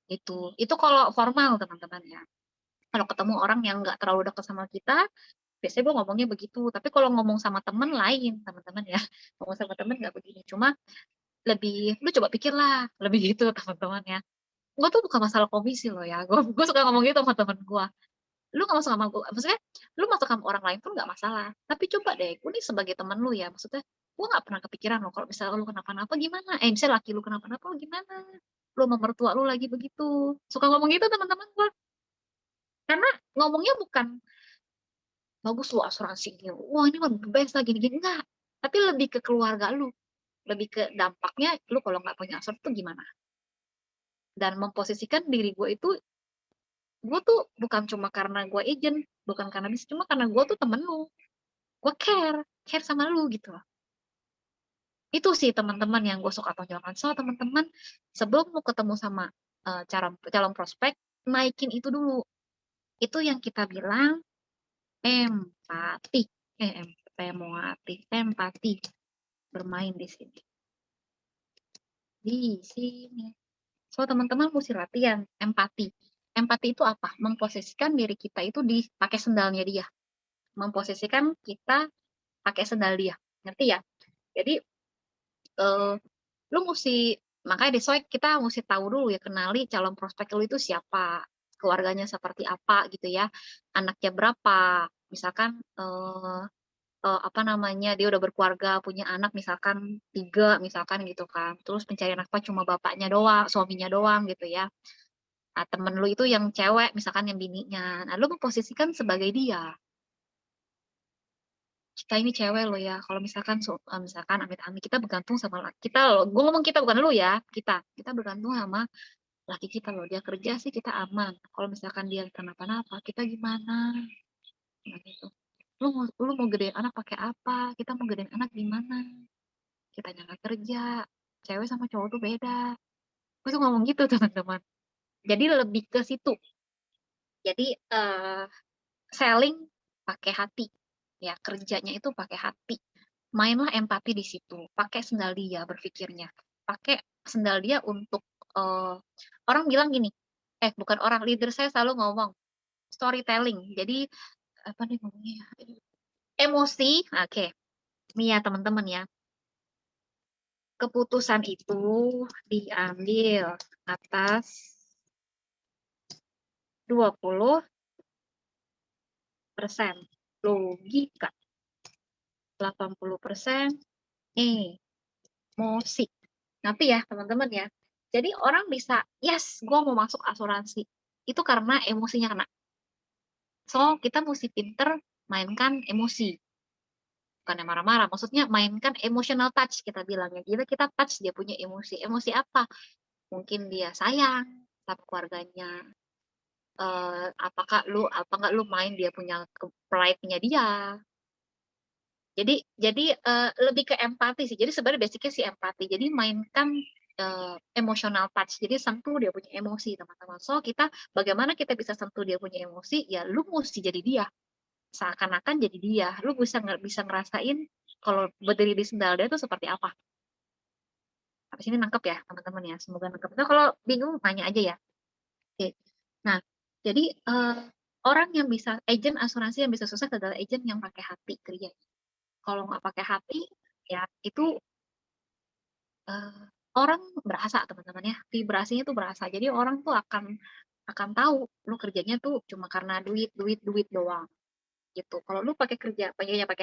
Itu kalau formal teman-teman ya. Kalau ketemu orang yang nggak terlalu dekat sama kita, biasanya gue ngomongnya begitu. Tapi kalau ngomong sama temen lain, teman-teman ya. Ngomong sama temen nggak begini. Cuma lebih, lu coba pikir lah, lebih gitu teman-teman ya. Gue tuh bukan masalah komisi loh ya. Gue suka ngomong gitu sama temen gue. Lu nggak masuk sama gue, maksudnya lu masuk sama orang lain pun nggak masalah. Tapi coba deh, gue nih sebagai temen lu ya, maksudnya gue nggak pernah kepikiran loh kalau misalnya lu kenapa-napa gimana. Misalnya laki lu kenapa-napa gimana. Lu sama mertua lu lagi begitu. Suka ngomong gitu teman-teman gue. Karena ngomongnya bukan bagus lu asuransi gitu. Wah ini mah the best lah gini-gini. Enggak. Tapi lebih ke keluarga lu. Lebih ke dampaknya lu kalau nggak punya asuransi tuh gimana. Dan memposisikan diri gue itu, gue tuh bukan cuma karena gue agent, bukan karena bisnis, cuma karena gue tuh temen lu. Gue care sama lu gitu loh. Itu sih teman-teman yang gue suka tonjolkan. So teman-teman, sebelum lu ketemu sama calon prospek, naikin itu dulu. Itu yang kita bilang empati. Empati. Bermain di sini. Di sini. So teman-teman mesti latihan empati. Empati itu apa? Memposisikan diri kita itu pakai sendalnya dia. Memposisikan kita pakai sendal dia. Ngerti ya? Jadi lu mesti, makanya kita mesti tahu dulu ya, kenali calon prospek lu itu siapa, keluarganya seperti apa gitu ya, anaknya berapa, misalkan apa namanya, dia udah berkeluarga, punya anak misalkan 3 misalkan gitu kan, terus pencarian nafkah cuma bapaknya doang, suaminya doang gitu ya. Nah, temen lu itu yang cewek misalkan yang bininya, nah lu memposisikan sebagai dia. Kita ini cewek loh ya, kalau misalkan misalkan amit-amit kita bergantung sama kita loh, gue ngomong kita bukan lu ya, kita bergantung sama laki kita loh, dia kerja sih kita aman, kalau misalkan dia kenapa-napa kita gimana, nah gitu. Lu mau gedein anak pakai apa, kita mau gedein anak gimana, kita nggak kerja, cewek sama cowok tuh beda. Gue tuh ngomong gitu teman-teman, jadi lebih ke situ. Jadi selling pakai hati ya, kerjanya itu pakai hati. Mainlah empati di situ, pakai sendal dia berpikirnya, pakai sendal dia untuk orang bilang gini, bukan orang, leader saya selalu ngomong storytelling. Jadi apa nih ngomongnya? Emosi, oke. Nih ya teman-teman ya, keputusan itu diambil atas 20% logika, 80% emosi. Nanti ya teman-teman ya. Jadi orang bisa, yes, gue mau masuk asuransi. Itu karena emosinya kena. So, kita mesti pinter mainkan emosi. Bukan yang marah-marah, maksudnya mainkan emotional touch kita bilangnya. Kita touch dia punya emosi. Emosi apa? Mungkin dia sayang sama keluarganya. Apa nggak lu main dia punya pride-nya dia. Jadi lebih ke empati sih. Jadi sebenarnya basicnya sih empati. Jadi mainkan emotional touch. Jadi sentuh dia punya emosi teman-teman. So bagaimana kita bisa sentuh dia punya emosi? Ya lu mesti jadi dia. Seakan-akan jadi dia. Lu bisa ngerasain kalau berdiri di sendal dia itu seperti apa. Habis ini nangkep ya teman-teman ya. Semoga nangkep. Nah, kalau bingung tanya aja ya. Oke. Nah jadi orang yang bisa, agent asuransi yang bisa sukses adalah agent yang pakai hati kerja. Kalau nggak pakai hati, ya itu orang berasa teman-teman ya, vibrasinya tuh berasa. Jadi orang tuh akan tahu lu kerjanya tuh cuma karena duit doang gitu. Kalau lu pakai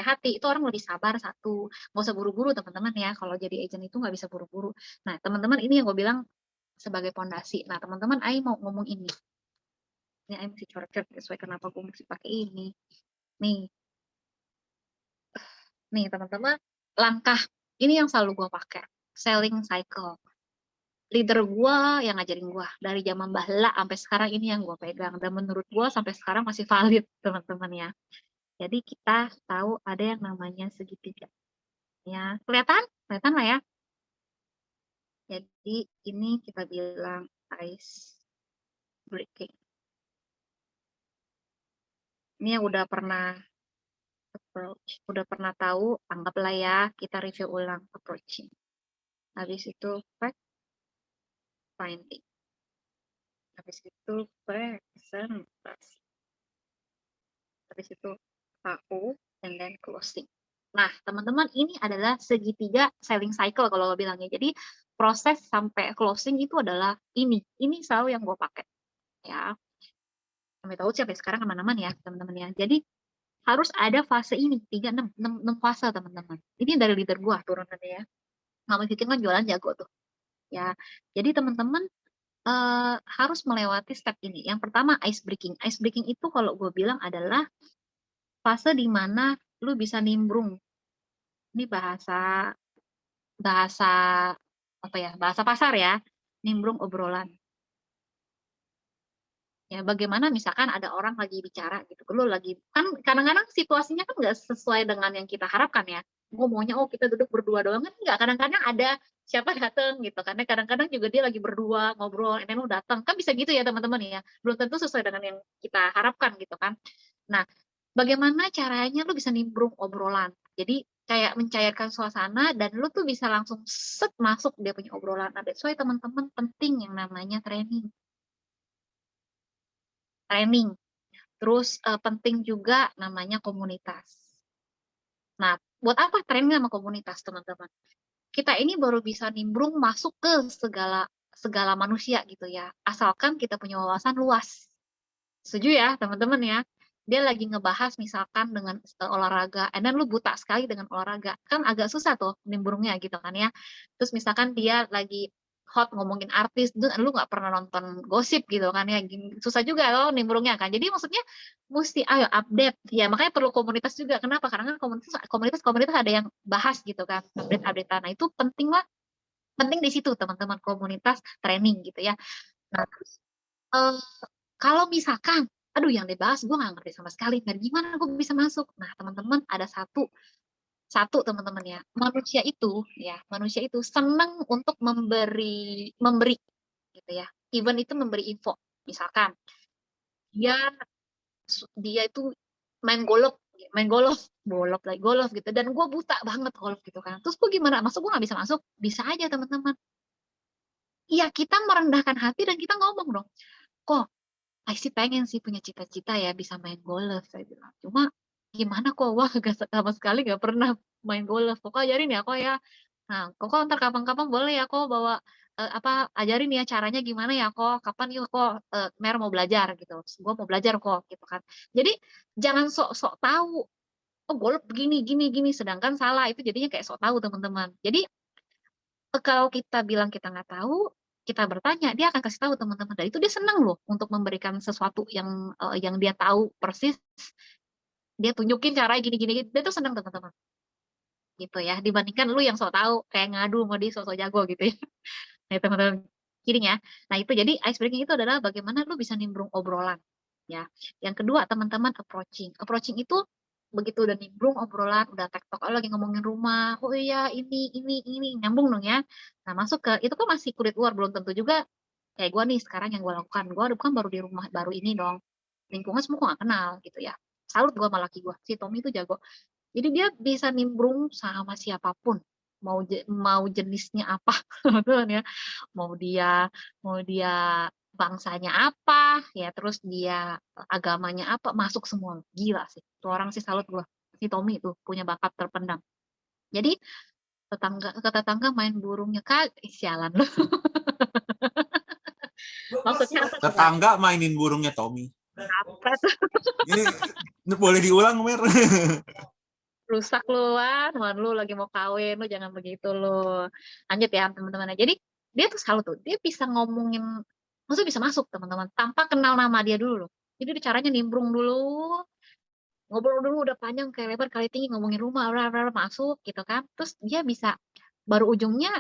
hati, itu orang lebih sabar satu, nggak usah buru-buru teman-teman ya. Kalau jadi agent itu nggak bisa buru-buru. Nah teman-teman ini yang gue bilang sebagai pondasi. Nah teman-teman, Ai mau ngomong ini. Ini Ai mesti coret-coret sesuai kenapa gue mesti pakai ini. Nih teman-teman, langkah ini yang selalu gue pakai, selling cycle. Leader gue yang ngajarin gue dari zaman bahla sampai sekarang, ini yang gue pegang, dan menurut gue sampai sekarang masih valid teman-teman ya. Jadi kita tahu ada yang namanya segitiga ya, kelihatan lah ya. Jadi ini kita bilang ice breaking. Ini yang udah pernah approach, udah pernah tahu, anggaplah ya, kita review ulang approaching. Habis itu fact finding. habis itu presentasi, habis itu KO, and then closing. Nah, teman-teman, ini adalah segitiga selling cycle kalau lo bilangnya. Jadi proses sampai closing itu adalah ini selalu yang gue pakai ya. Sampai tahu sih sampai sekarang aman-aman ya teman-teman ya. Jadi harus ada fase ini 3, 6 fase teman-teman. Ini dari leader gue turunannya ya. Mama Titin kan jualan jago tuh ya. Jadi teman-teman harus melewati step ini. Yang pertama ice breaking. Ice breaking itu kalau gue bilang adalah fase di mana lu bisa nimbrung. Ini bahasa apa ya? Bahasa pasar ya. Nimbrung obrolan. Ya, bagaimana misalkan ada orang lagi bicara gitu, lu lagi kan kadang-kadang situasinya kan nggak sesuai dengan yang kita harapkan ya. Gue maunya kita duduk berdua doang kan nggak, kadang-kadang ada siapa dateng gitu, karena kadang-kadang juga dia lagi berdua ngobrol, lu datang kan bisa gitu ya teman-teman ya, belum tentu sesuai dengan yang kita harapkan gitu kan. Nah, bagaimana caranya lu bisa nimbrung obrolan, jadi kayak mencairkan suasana dan lu tuh bisa langsung set masuk dia punya obrolan. Nah, that's why teman-teman penting yang namanya training. Terus penting juga namanya komunitas. Nah, buat apa training sama komunitas, teman-teman? Kita ini baru bisa nimbrung masuk ke segala manusia gitu ya. Asalkan kita punya wawasan luas. Setuju ya, teman-teman ya? Dia lagi ngebahas misalkan dengan olahraga, and then lu buta sekali dengan olahraga. Kan agak susah tuh nimbrungnya gitu kan ya. Terus misalkan dia lagi hot ngomongin artis, lu nggak pernah nonton gosip gitu kan ya, susah juga loh nimbrungnya kan. Jadi maksudnya mesti ayo update ya, makanya perlu komunitas juga. Kenapa? Karena kan komunitas ada yang bahas gitu kan, update-updatean. Nah itu penting di situ teman-teman, komunitas training gitu ya. Nah terus kalau misalkan aduh yang dibahas gue nggak ngerti sama sekali, nah gimana gue bisa masuk? Nah teman-teman ada satu teman-teman ya, manusia itu senang untuk memberi gitu ya, even itu memberi info. Misalkan dia dia itu main golf gitu, dan gue buta banget golf gitu kan, terus gue gimana masuk? Gue nggak bisa masuk? Bisa aja teman-teman. Iya, kita merendahkan hati dan kita ngomong dong, kok I sih pengen sih punya cita-cita ya bisa main golf, saya bilang. Cuma gimana kok, wah gak sama sekali gak pernah main golf. Kok ajarin ya kok ya. Nah, kok ntar kapan-kapan boleh ya kok bawa ajarin ya caranya gimana ya kok. Kapan yuk kok Mer mau belajar gitu. Gue mau belajar kok gitu kan. Jadi jangan sok-sok tahu. Oh golf begini gini gini, sedangkan salah itu jadinya kayak sok tahu teman-teman. Jadi kalau kita bilang kita nggak tahu, kita bertanya, dia akan kasih tahu teman-teman. Dan itu dia senang loh untuk memberikan sesuatu yang dia tahu persis. Dia tunjukin caranya gini-gini, dia tuh senang teman-teman. Gitu ya. Dibandingkan lu yang sok tahu, kayak ngadu sama dia sok-sok jago gitu ya. Nah, teman-teman. Kirinya. Nah, itu jadi ice breaking itu adalah bagaimana lu bisa nimbrung obrolan. Ya. Yang kedua, teman-teman approaching. Approaching itu begitu udah nimbrung obrolan, udah tektok, lagi ngomongin rumah, oh iya ini, nyambung dong ya. Nah masuk ke, itu kan masih kulit luar, belum tentu juga kayak gue nih sekarang yang gue lakukan. Gue bukan baru di rumah baru ini dong, lingkungan semua gue gak kenal gitu ya. Salut gue sama laki gue, si Tommy itu jago. Jadi dia bisa nimbrung sama siapapun, mau jenisnya apa, teman ya. Mau dia bangsanya apa ya, terus dia agamanya apa, masuk semua. Gila sih itu orang sih, salut gua. Si Tommy itu punya bakat terpendam. Jadi ke tetangga main burungnya, kak sialan lu. Maksudnya apa tuh, Kak? Tetangga mainin burungnya Tommy. Apa tuh? Ini boleh diulang, Mer? Rusak lu, Wan lu lagi mau kawin, lu jangan begitu lu. Lanjut ya teman-teman. Jadi dia tuh selalu tuh, dia bisa ngomongin, maksudnya bisa masuk teman-teman tanpa kenal nama dia dulu loh. Jadi caranya nimbrung dulu, ngobrol dulu udah panjang kayak lebar kali tinggi, ngomongin rumah, masuk gitu kan. Terus dia bisa baru ujungnya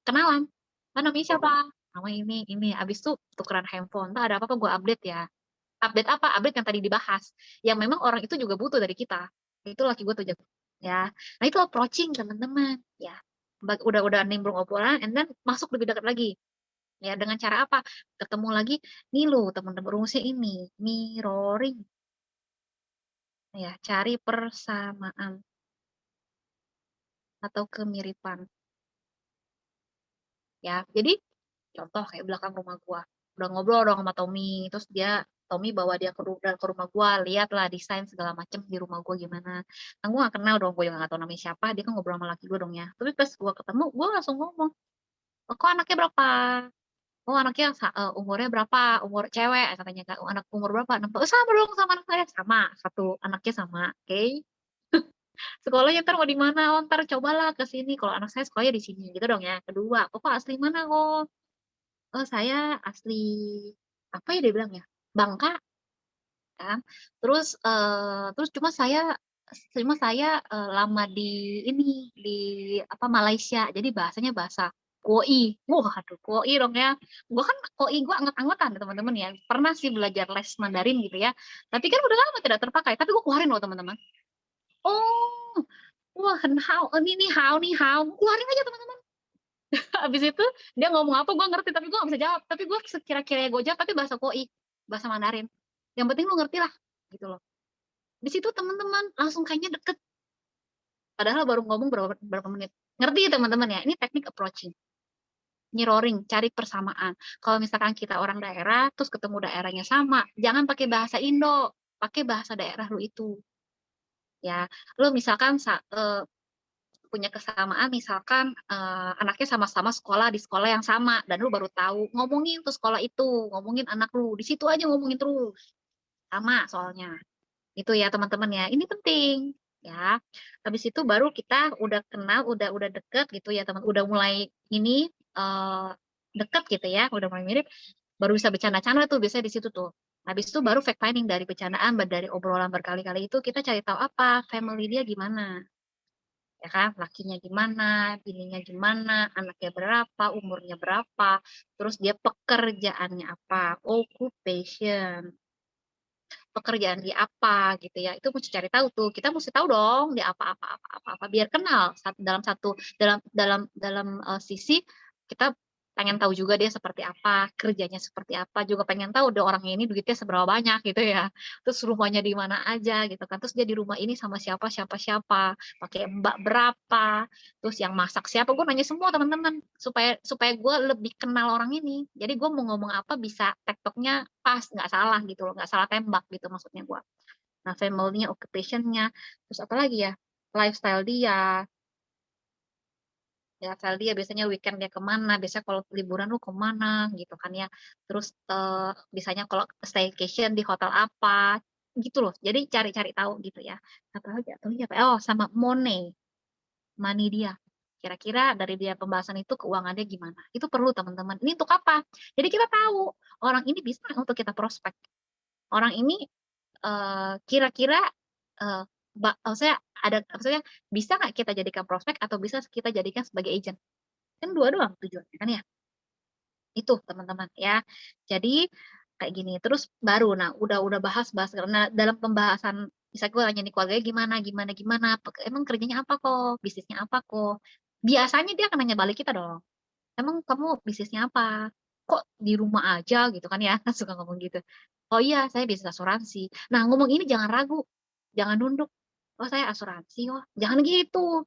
kenalan. Kan namanya siapa? Nama ini. Abis itu tukeran handphone. Entah ada apa-apa gue update ya. Update apa? Update yang tadi dibahas. Yang memang orang itu juga butuh dari kita. Itu laki gue tuh jago. Ya. Nah itu approaching teman-teman. Ya. Udah nimbrung obrolan, and then masuk lebih dekat lagi. Ya dengan cara apa? Ketemu lagi, nih lu teman-teman rumusnya ini, mirroring. Ya, cari persamaan atau kemiripan. Ya, jadi contoh kayak belakang rumah gua. udah ngobrol dong sama Tommy, terus Tommy bawa dia ke rumah gua, lihat lah desain segala macem di rumah gua gimana. Kan gua gak kenal dong, gua juga gak tahu namanya siapa, dia kan ngobrol sama laki gua dong ya. Tapi pas gua ketemu, gua langsung ngomong, "Oh, kok anaknya berapa?" "Oh, anaknya umurnya berapa?" "Umur cewek," katanya Kak, "Anak umur berapa?" 6 tahun. "Sama dong sama anak saya." "Sama, satu anaknya sama." "Oke. Sekolahnya entar mau di mana?" "Oh, entar cobalah ke sini, kalau anak saya sekolahnya di sini." Gitu dong ya. Kedua, "Kok asli mana kok?" "Oh, saya asli," apa ya dia bilang ya, "Bangka," kan. Terus cuma saya lama di ini, di apa, Malaysia, jadi bahasanya bahasa Kuoi. Waduh, Kuoi dong ya. Gua kan Kuoi gua anget-angetan ya teman-teman ya. Pernah sih belajar les Mandarin gitu ya, tapi kan udah lama tidak terpakai, tapi gua keluarin loh teman-teman. Oh, wah, hao, ini nih hao nih hao, keluarin aja teman-teman. Habis itu dia ngomong apa gua ngerti, tapi gua nggak bisa jawab, tapi gua sekira-kira gua jawab tapi bahasa Kuoi, bahasa Mandarin. Yang penting lu ngerti lah, gitu loh. Di situ teman-teman langsung kayaknya deket, padahal baru ngomong berapa berapa menit. Ngerti ya teman-teman ya, ini teknik approaching, mirroring, cari persamaan. Kalau misalkan kita orang daerah, terus ketemu daerahnya sama, jangan pakai bahasa Indo, pakai bahasa daerah lu itu, ya. Lu misalkan punya kesamaan misalkan, anaknya sama-sama sekolah di sekolah yang sama dan lu baru tahu, ngomongin tuh sekolah itu, ngomongin anak lu, di situ aja ngomongin terus, sama soalnya. Itu ya teman-teman ya, ini penting ya. Habis itu baru kita udah kenal, udah deket gitu ya teman, udah mulai ini, deket gitu ya, udah mulai mirip, baru bisa bercanda-canda tuh biasanya di situ tuh. Habis itu baru fact finding dari bercandaan, dari obrolan berkali-kali itu kita cari tahu apa, family dia gimana, ya kan, lakinya gimana, bininya gimana, anaknya berapa, umurnya berapa, terus dia pekerjaannya apa, occupation. Pekerjaan di apa gitu ya, itu mesti cari tahu tuh, kita mesti tahu dong dia apa, biar kenal dalam satu sisi kita pengen tahu juga dia seperti apa, kerjanya seperti apa, juga pengen tahu deh orangnya ini duitnya seberapa banyak gitu ya, terus rumahnya di mana aja gitu kan, terus dia di rumah ini sama siapa siapa siapa, pakai mbak berapa, terus yang masak siapa, gue nanya semua teman-teman, supaya supaya gue lebih kenal orang ini, jadi gue mau ngomong apa bisa tektoknya pas, nggak salah gitu loh, nggak salah tembak gitu maksudnya gue. Nah, family-nya, occupation-nya, terus apa lagi ya, lifestyle dia, ya lifestyle dia biasanya weekend dia kemana, biasanya kalau liburan lu kemana gitu kan ya. Terus, biasanya kalau staycation di hotel apa, gitu loh. Jadi cari-cari tahu gitu ya. Apalagi apa, oh sama money dia. Kira-kira dari dia pembahasan itu keuangannya gimana, itu perlu teman-teman. Ini untuk apa? Jadi kita tahu, orang ini bisa untuk kita prospek. Orang ini kira-kira, eee, maksudnya bisa nggak kita jadikan prospek atau bisa kita jadikan sebagai agent? Kan 2 doang tujuannya kan ya? Itu teman-teman ya. Jadi kayak gini, terus baru nah udah bahas karena dalam pembahasan misalnya gue nanya nih keluarganya gimana gimana gimana, emang kerjanya apa kok, bisnisnya apa kok. Biasanya dia akan nanya balik kita dong, "Emang kamu bisnisnya apa? Kok di rumah aja?" Gitu kan ya, kan suka ngomong gitu. "Oh iya, saya bisnis asuransi." Nah, ngomong ini jangan ragu, jangan nunduk, "Oh saya asuransi kok." Jangan gitu,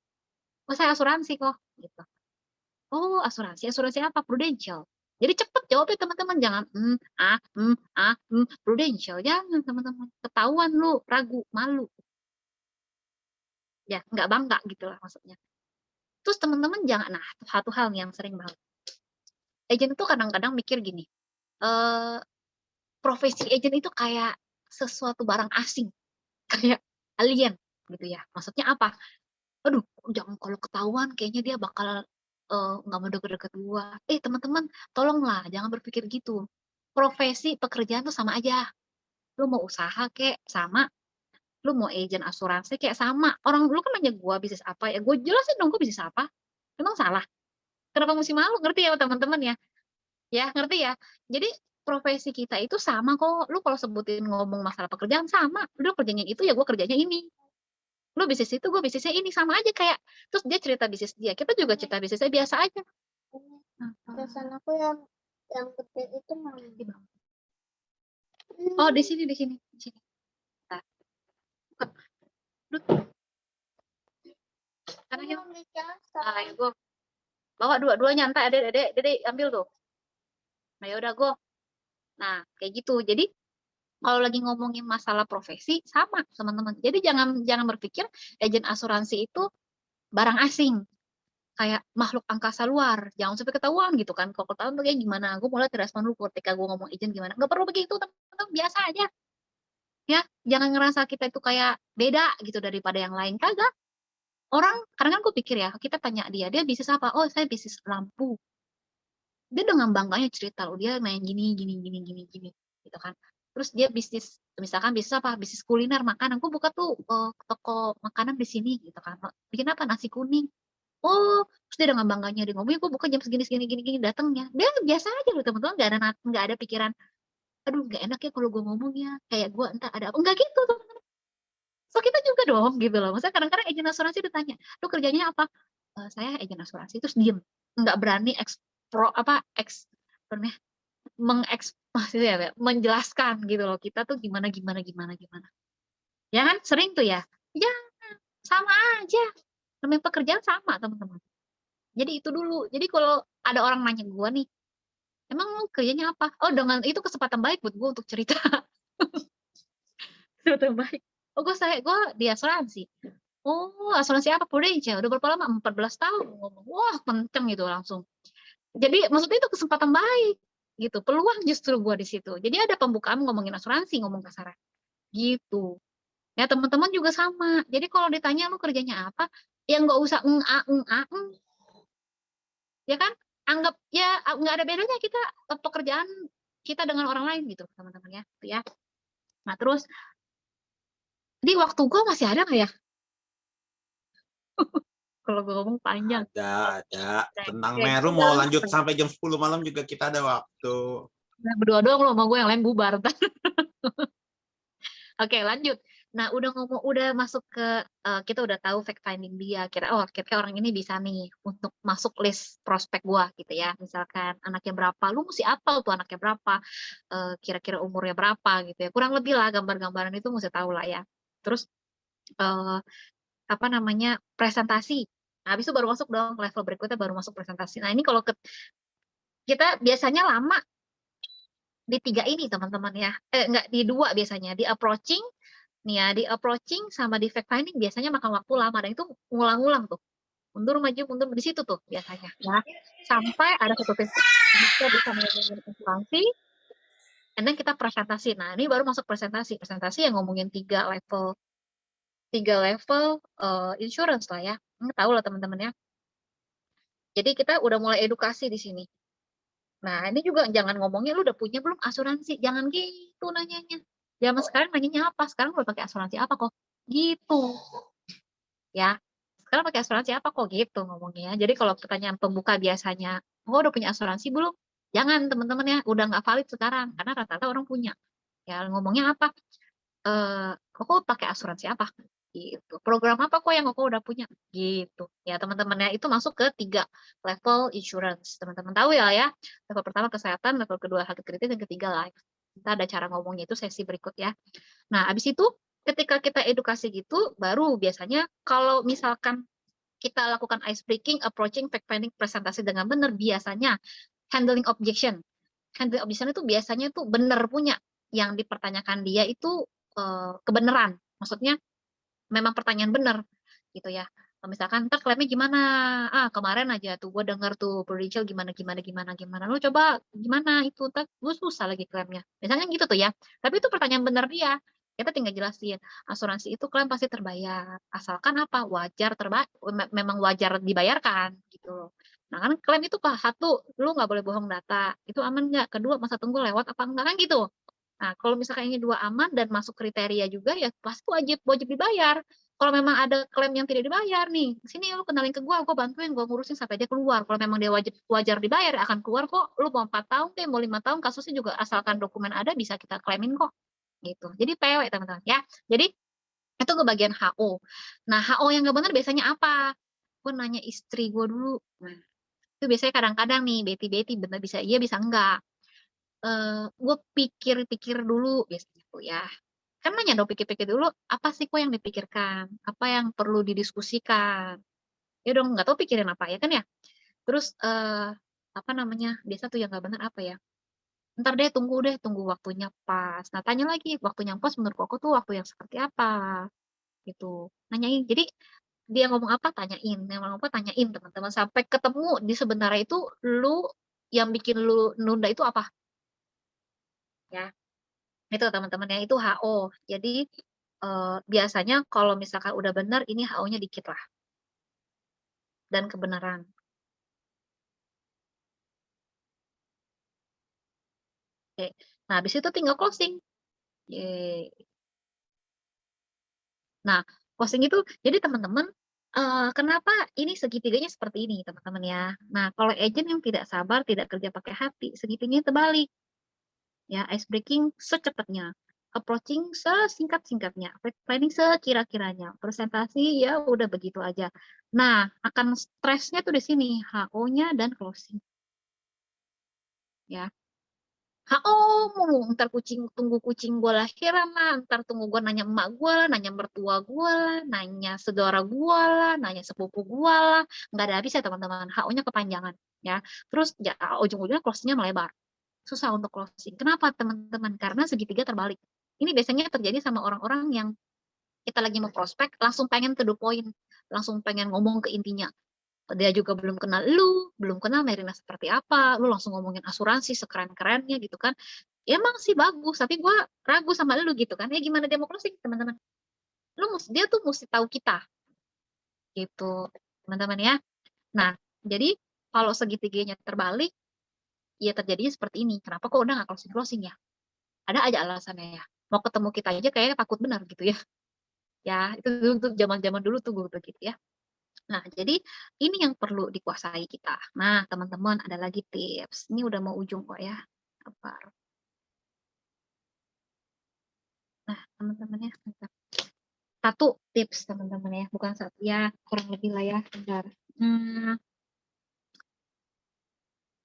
"Oh saya asuransi kok." Gitu. "Oh asuransi, asuransi apa?" "Prudential." Jadi cepet jawabnya teman-teman, jangan, Prudential, jangan teman-teman, ketahuan lu ragu, malu, ya nggak bangga gitulah maksudnya. Terus teman-teman jangan nah satu hal nih yang sering banget, agent tuh kadang-kadang mikir gini, eee profesi agent itu kayak sesuatu barang asing, kayak alien gitu ya. Maksudnya apa? "Aduh, jangan kalau ketahuan kayaknya dia bakal, nggak mau deket-deket gua." Teman-teman, tolonglah jangan berpikir gitu. Profesi, pekerjaan tuh sama aja. Lu mau usaha kek, sama. Lu mau agent asuransi kek, sama. Orang dulu kan nanya gua bisnis apa, ya gua jelasin dong gua bisnis apa. Emang salah? Kenapa mesti malu? Ngerti ya teman-teman ya? Ya, ngerti ya? Jadi profesi kita itu sama kok, lu kalau sebutin ngomong masalah pekerjaan sama, lu kerjanya itu ya gue kerjanya ini, lu bisnis itu gue bisnisnya ini, sama aja kayak terus dia cerita bisnis dia, kita juga cerita bisnisnya biasa aja. Perasaan aku yang gede itu mana? Di bawah. Oh di sini, di sini. Bentar. Buka. Dut, karena yuk. Ya gue bawa dua-duanya, entar adek ambil tuh. Nah yaudah gue Nah, kayak gitu. Jadi kalau lagi ngomongin masalah profesi sama teman-teman. Jadi jangan berpikir agen asuransi itu barang asing, kayak makhluk angkasa luar, jangan sampai ketahuan gitu kan. Kalau ketahuan tuh kayak gimana? Gue mulai respon dulu ketika gue ngomong agent gimana. Nggak perlu begitu teman-teman, biasa aja. Ya, jangan ngerasa kita itu kayak beda gitu daripada yang lain. Kagak. Orang, karena kan gue pikir ya, kita tanya dia bisnis apa? Oh, saya bisnis lampu. Dia dengan bangganya cerita loh, dia nanya gini, gitu kan. Terus dia bisnis, misalkan bisnis apa? Bisnis kuliner, makanan. Gue buka tuh toko makanan di sini, gitu kan. Bikin apa? Nasi kuning. Oh, terus dia dengan bangganya dia ngomong, gue buka jam segini, datangnya. Dia biasa aja loh teman-teman, nggak ada pikiran, aduh nggak enak ya kalau gue ngomong ya, kayak gue entah ada apa. Enggak gitu teman-teman. So kita juga dong gitu loh. Maksudnya kadang-kadang agen asuransi ditanya, lu kerjanya apa? Saya agen asuransi, terus diem. Nggak berani maksudnya ya, menjelaskan gitu loh. Kita tuh gimana. Ya kan sering tuh ya. Ya sama aja. Namanya pekerjaan sama teman-teman. Jadi itu dulu. Jadi kalau ada orang nanya gue nih, emang lu kerjanya apa? Oh, dengan itu kesempatan baik buat gue untuk cerita. Kesempatan baik. Oh, gue di asuransi. Oh, asuransi apa? Prudential. Udah berapa lama? 14 tahun ngomong. Wah, kenceng gitu langsung. Jadi maksudnya itu kesempatan baik gitu. Peluang justru gue di situ. Jadi ada pembukaan ngomongin asuransi, ngomong kasar gitu. Ya teman-teman juga sama. Jadi kalau ditanya lu kerjanya apa, ya nggak usah ya kan? Anggap ya nggak ada bedanya kita pekerjaan kita dengan orang lain gitu, teman-teman ya. Gitu ya. Nah terus di waktu gue masih ada nggak ya? Kalau gue ngomong panjang. Ada. Tentang Oke, Meru udah mau lama. lanjut sampai jam 10 malam juga kita ada waktu. Nah, berdua doang lo sama gue, yang lain bubar. Oke, lanjut. Nah, udah masuk ke kita udah tahu fact finding dia. Kira orang ini bisa nih untuk masuk list prospek gua gitu ya. Misalkan anaknya berapa, lu mesti apal tuh anaknya berapa, kira-kira umurnya berapa gitu ya. Kurang lebih lah gambar-gambaran itu mesti tahu lah ya. Terus eh, apa namanya? Presentasi. Nah, habis itu baru masuk dong level berikutnya, baru masuk presentasi. Nah, ini kalau kita biasanya lama di 3 ini teman-teman ya. Enggak, di 2 biasanya, di approaching nih ya, di approaching sama di fact finding biasanya makan waktu lama, dan itu ngulang-ngulang tuh. Mundur maju mundur di situ tuh biasanya ya. Sampai ada satu titik kita bisa ngomongin asuransi, and then kita presentasi. Nah, ini baru masuk presentasi. Presentasi yang ngomongin 3 level insurance lah ya. Ini tahu lah teman-teman ya. Jadi kita udah mulai edukasi di sini. Nah, ini juga jangan ngomongnya lu udah punya belum asuransi, jangan gitu nanyanya. Zaman sekarang nanyanya apa? Sekarang udah pakai asuransi apa kok? Gitu. Ya. Sekarang pakai asuransi apa kok gitu ngomongnya. Jadi kalau pertanyaan pembuka biasanya, oh udah punya asuransi belum? Jangan teman-teman ya, udah nggak valid sekarang karena rata-rata orang punya. Ya ngomongnya apa? Kok pakai asuransi apa? Gitu. Program apa kok yang kok udah punya? Gitu. Ya teman-teman ya, itu masuk ke 3 level insurance. Teman-teman tahu ya. Level pertama kesehatan, level kedua sakit kritis, dan ketiga life. Kita ada cara ngomongnya itu sesi berikut ya. Nah, habis itu ketika kita edukasi gitu, baru biasanya kalau misalkan kita lakukan ice breaking, approaching, fact finding, presentasi dengan benar, biasanya handling objection. Handling objection itu biasanya tuh benar punya. Yang dipertanyakan dia itu kebenaran. Maksudnya memang pertanyaan benar gitu ya. Misalkan ntar klaimnya gimana? Kemarin aja tuh gue dengar tuh Prudential gimana. Lu coba gimana itu? Ntar gue susah lagi klaimnya. Misalnya gitu tuh ya. Tapi itu pertanyaan benar dia. Kita tinggal jelasin, asuransi itu klaim pasti terbayar. Asalkan apa? Memang wajar dibayarkan gitu loh. Nah kan klaim itu satu, lu nggak boleh bohong data. Itu aman nggak? Kedua, masa tunggu lewat apa enggak kan gitu. Nah, kalau misalkan ini 2 aman dan masuk kriteria juga, ya pasti wajib dibayar. Kalau memang ada klaim yang tidak dibayar nih, sini lu kenalin ke gua bantuin, gua ngurusin sampai dia keluar. Kalau memang dia wajar dibayar, akan keluar kok. Lu mau 4 tahun deh, mau 5 tahun, kasusnya juga asalkan dokumen ada bisa kita klaimin kok. Gitu. Jadi PW teman-teman ya. Jadi itu ke bagian HO. Nah, HO yang nggak benar biasanya apa? Gue nanya istri gue dulu. Nah, itu biasanya kadang-kadang nih, Betty benar bisa iya bisa enggak. Gue pikir-pikir dulu biasanya tuh ya. Kan nanya dong, pikir-pikir dulu, apa sih kok yang dipikirkan? Apa yang perlu didiskusikan? Ya dong, nggak tahu pikirin apa ya kan ya. Terus apa namanya? Biasa tuh yang nggak benar apa ya? Ntar deh, tunggu waktunya pas. Nah, tanya lagi, waktunya pas menurut Koko tuh waktu yang seperti apa? Gitu. Nanyain. Jadi dia ngomong apa, tanyain. Dia ngomong apa, tanyain teman-teman. Sampai ketemu di sebenarnya itu lu yang bikin lu nunda itu apa? Ya, itu teman-teman ya, itu HO. Jadi biasanya kalau misalkan udah benar, ini HO-nya dikit lah. Dan kebenaran. Oke. Nah, habis itu tinggal closing. Yeay. Nah, closing itu, jadi teman-teman, kenapa ini segitiganya seperti ini, teman-teman ya. Nah, kalau agent yang tidak sabar, tidak kerja pakai hati, segitiganya terbalik. Ya, ice breaking secepatnya. Approaching sesingkat-singkatnya. Planning sekira-kiranya. Presentasi ya udah begitu aja. Nah, akan stresnya tuh di sini, HO-nya dan closing. Ya. HO mulu, ntar tunggu kucing gue lahiran lah, ntar tunggu gue nanya emak gue lah, nanya mertua gue lah, nanya saudara gue lah, nanya sepupu gue lah, nggak ada habis ya teman-teman, HO-nya kepanjangan ya. Terus ya, ujung-ujungnya closing-nya melebar, susah untuk closing. Kenapa teman-teman? Karena segitiga terbalik. Ini biasanya terjadi sama orang-orang yang kita lagi mau prospek, langsung pengen to the point, langsung pengen ngomong ke intinya. Dia juga belum kenal lu, belum kenal Merina seperti apa, lu langsung ngomongin asuransi sekeren-kerennya gitu kan. Ya emang sih bagus, tapi gue ragu sama lu gitu kan. Ya gimana dia mau closing, teman-teman? Dia tuh mesti tahu kita gitu, teman-teman ya. Nah, jadi kalau segitiganya terbalik, ya terjadinya seperti ini. Kenapa kok udah nggak closing-closing ya? Ada aja alasannya ya. Mau ketemu kita aja kayaknya takut benar gitu ya. Ya, itu untuk zaman-zaman dulu tuh gue begitu ya. Nah, jadi ini yang perlu dikuasai kita. Nah, teman-teman, ada lagi tips. Ini udah mau ujung kok ya. Sabar. Nah, teman-teman ya, bentar. Satu tips teman-teman ya, bukan satu ya, kurang lebih lah ya. Bentar.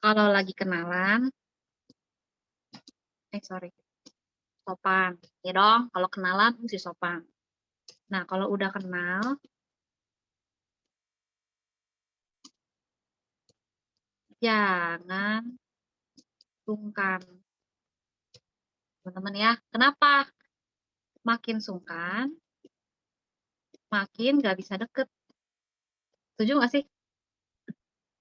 Kalau lagi kenalan, sorry, sopan. Ya dong, kalau kenalan mesti sopan. Nah, kalau udah kenal, jangan sungkan. Teman-teman ya, kenapa? Makin sungkan, makin gak bisa deket. Setuju gak sih?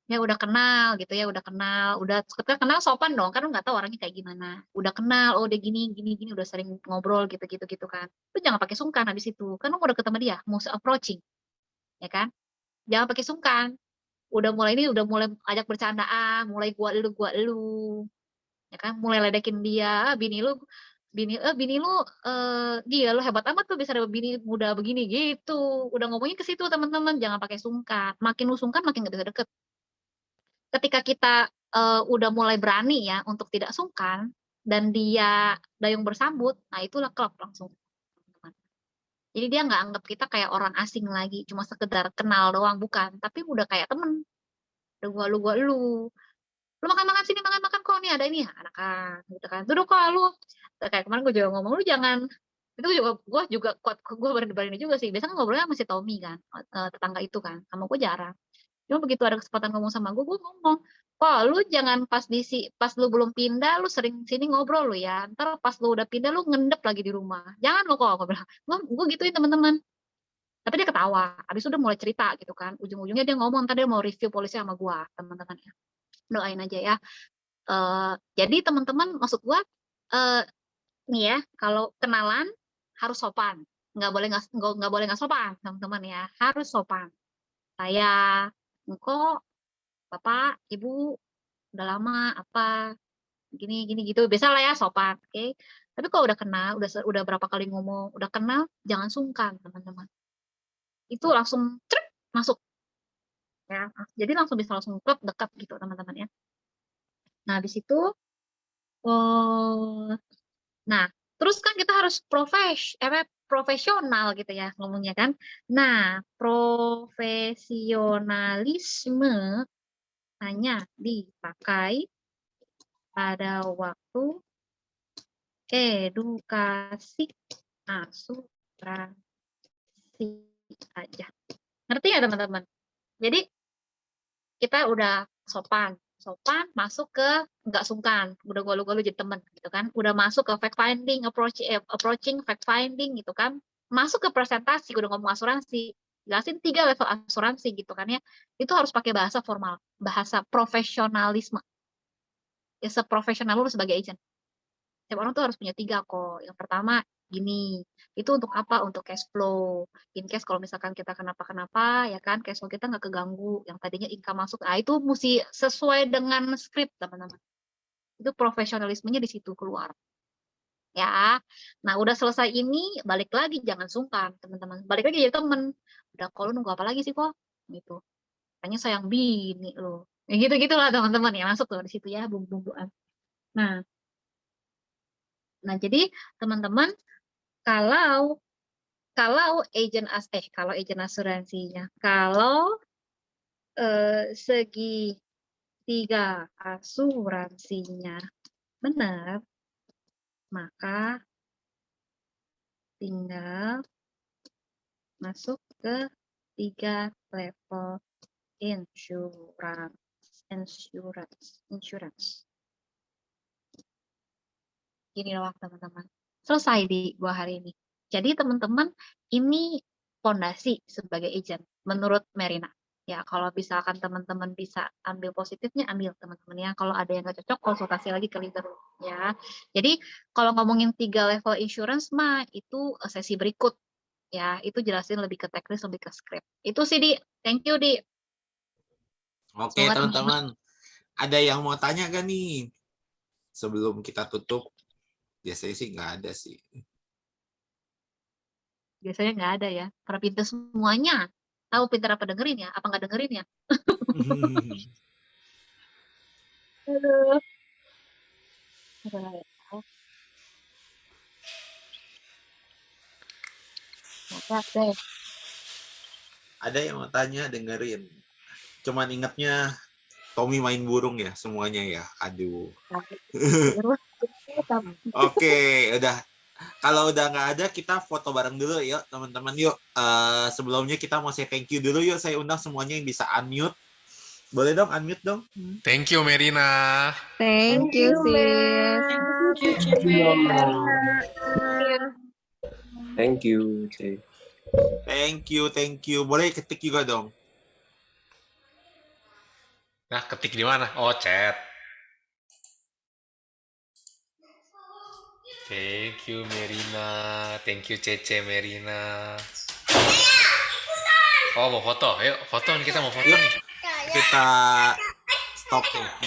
Ya udah kenal gitu ya, udah ketika kenal sopan dong, kan lu nggak tahu orangnya kayak gimana. Udah kenal, oh dia gini gini gini, udah sering ngobrol gitu gitu gitu kan. Lu jangan pakai sungkan habis itu, kan lu udah ketemu dia, mau approaching, ya kan? Jangan pakai sungkan. Udah mulai ajak bercandaan, mulai gua lu, ya kan? Mulai ledekin dia, "Ah, bini lu dia lu hebat amat tuh bisa dapet bini muda begini gitu." Udah ngomongin ke situ teman-teman, jangan pakai sungkan. Makin lu sungkan makin gak bisa deket. Ketika kita udah mulai berani ya untuk tidak sungkan dan dia dayung bersambut, nah itulah klop langsung. Jadi dia nggak anggap kita kayak orang asing lagi, cuma sekedar kenal doang, bukan. Tapi udah kayak temen, udah gua lu makan-makan sini, makan-makan kok nih ada ini ya, anak-anak gitu kan. Duduk kok lu. Kayak kemarin gue juga ngomong, lu jangan, itu juga gue kuat, gue berani juga sih. Biasanya ngobrolnya masih Tommy kan, tetangga itu kan, sama gue jarang. Cuma begitu ada kesempatan ngomong sama gue ngomong, "Kok lu jangan pas lu belum pindah, lu sering sini ngobrol lu ya. Ntar pas lu udah pindah, lu ngendep lagi di rumah. Jangan lo kok," gue bilang. Gue gituin teman-teman. Tapi dia ketawa. Habis itu udah mulai cerita gitu kan. Ujung-ujungnya dia ngomong, ntar dia mau review polisi sama gue, teman-teman ya. Doain aja ya. Jadi teman-teman, maksud gue, nih ya, kalau kenalan harus sopan. Nggak boleh nggak sopan, teman-teman ya. Harus sopan. Saya, engkau, Bapak, Ibu, udah lama apa gini gini gitu. Biasa lah ya sopan, oke. Tapi kalau udah kenal, udah berapa kali ngomong, udah kenal, jangan sungkan, teman-teman. Itu langsung truk masuk ya. Jadi langsung bisa langsung klub dekat gitu, teman-teman ya. Nah, habis itu nah, terus kan kita harus profesional gitu ya ngomongnya kan. Nah, profesionalisme hanya dipakai pada waktu edukasi asuransi aja. Ngerti ya teman-teman? Jadi kita udah sopan, sopan, masuk ke nggak sungkan, udah galau-galau jadi temen gitu kan, udah masuk ke fact finding, approaching fact finding gitu kan, masuk ke presentasi, udah ngomong asuransi, jelasin 3 level asuransi gitu kan ya, itu harus pakai bahasa formal, bahasa profesionalisme, ya seprofesional lu sebagai agent. Setiap orang tuh harus punya 3 kok. Yang pertama gini, itu untuk apa? Untuk cash flow. In case kalau misalkan kita kenapa-kenapa, ya kan, cash flow kita nggak keganggu. Yang tadinya income masuk, itu mesti sesuai dengan script, teman-teman. Itu profesionalismenya di situ keluar. Ya, nah udah selesai ini, balik lagi, jangan sungkan, teman-teman. Balik lagi jadi temen. Udah, kalau nunggu apa lagi sih kok? Gitu. Kayaknya sayang bini lo. Ya gitu-gitulah teman-teman ya, masuk tuh di situ ya, bumbu-bumbuan. Nah, jadi teman-teman, kalau kalau agent asuransinya, kalau segitiga asuransinya benar, maka tinggal masuk ke 3 level insurance. Gini loh teman-teman. Selesai di 2 hari ini. Jadi teman-teman, ini fondasi sebagai agent menurut Merina. Ya, kalau misalkan teman-teman bisa ambil positifnya, ambil teman-teman ya. Kalau ada yang nggak cocok, konsultasi lagi ke leader ya. Jadi kalau ngomongin 3 level insurance mah itu sesi berikut ya. Itu jelasin lebih ke teknis, lebih ke script. Itu sih Di. Thank you Di. Oke, Semoga teman-teman. Ada yang mau tanya gak nih? Sebelum kita tutup. Biasanya sih nggak ada sih. Biasanya nggak ada ya. Para pintar semuanya. Tahu pintar apa dengerin ya? Apa nggak dengerin ya? Aduh. Deh. Ada yang mau tanya, dengerin. Cuman ingatnya Tommy main burung ya semuanya ya. Aduh. Oke, udah. Kalau udah nggak ada, kita foto bareng dulu yuk, teman-teman. Yuk, sebelumnya kita mau say thank you dulu yuk. Saya undang semuanya yang bisa unmute. Boleh dong, unmute dong. Thank you, Merina. Thank you, sis. Thank you, Cek. Thank you. Boleh ketik juga dong. Nah, ketik di mana? Oh, chat. Thank you, Merina. Thank you, Cece Merina. Oh, mau foto? Ayo, foto nih, kita mau foto nih. Kita stop nih.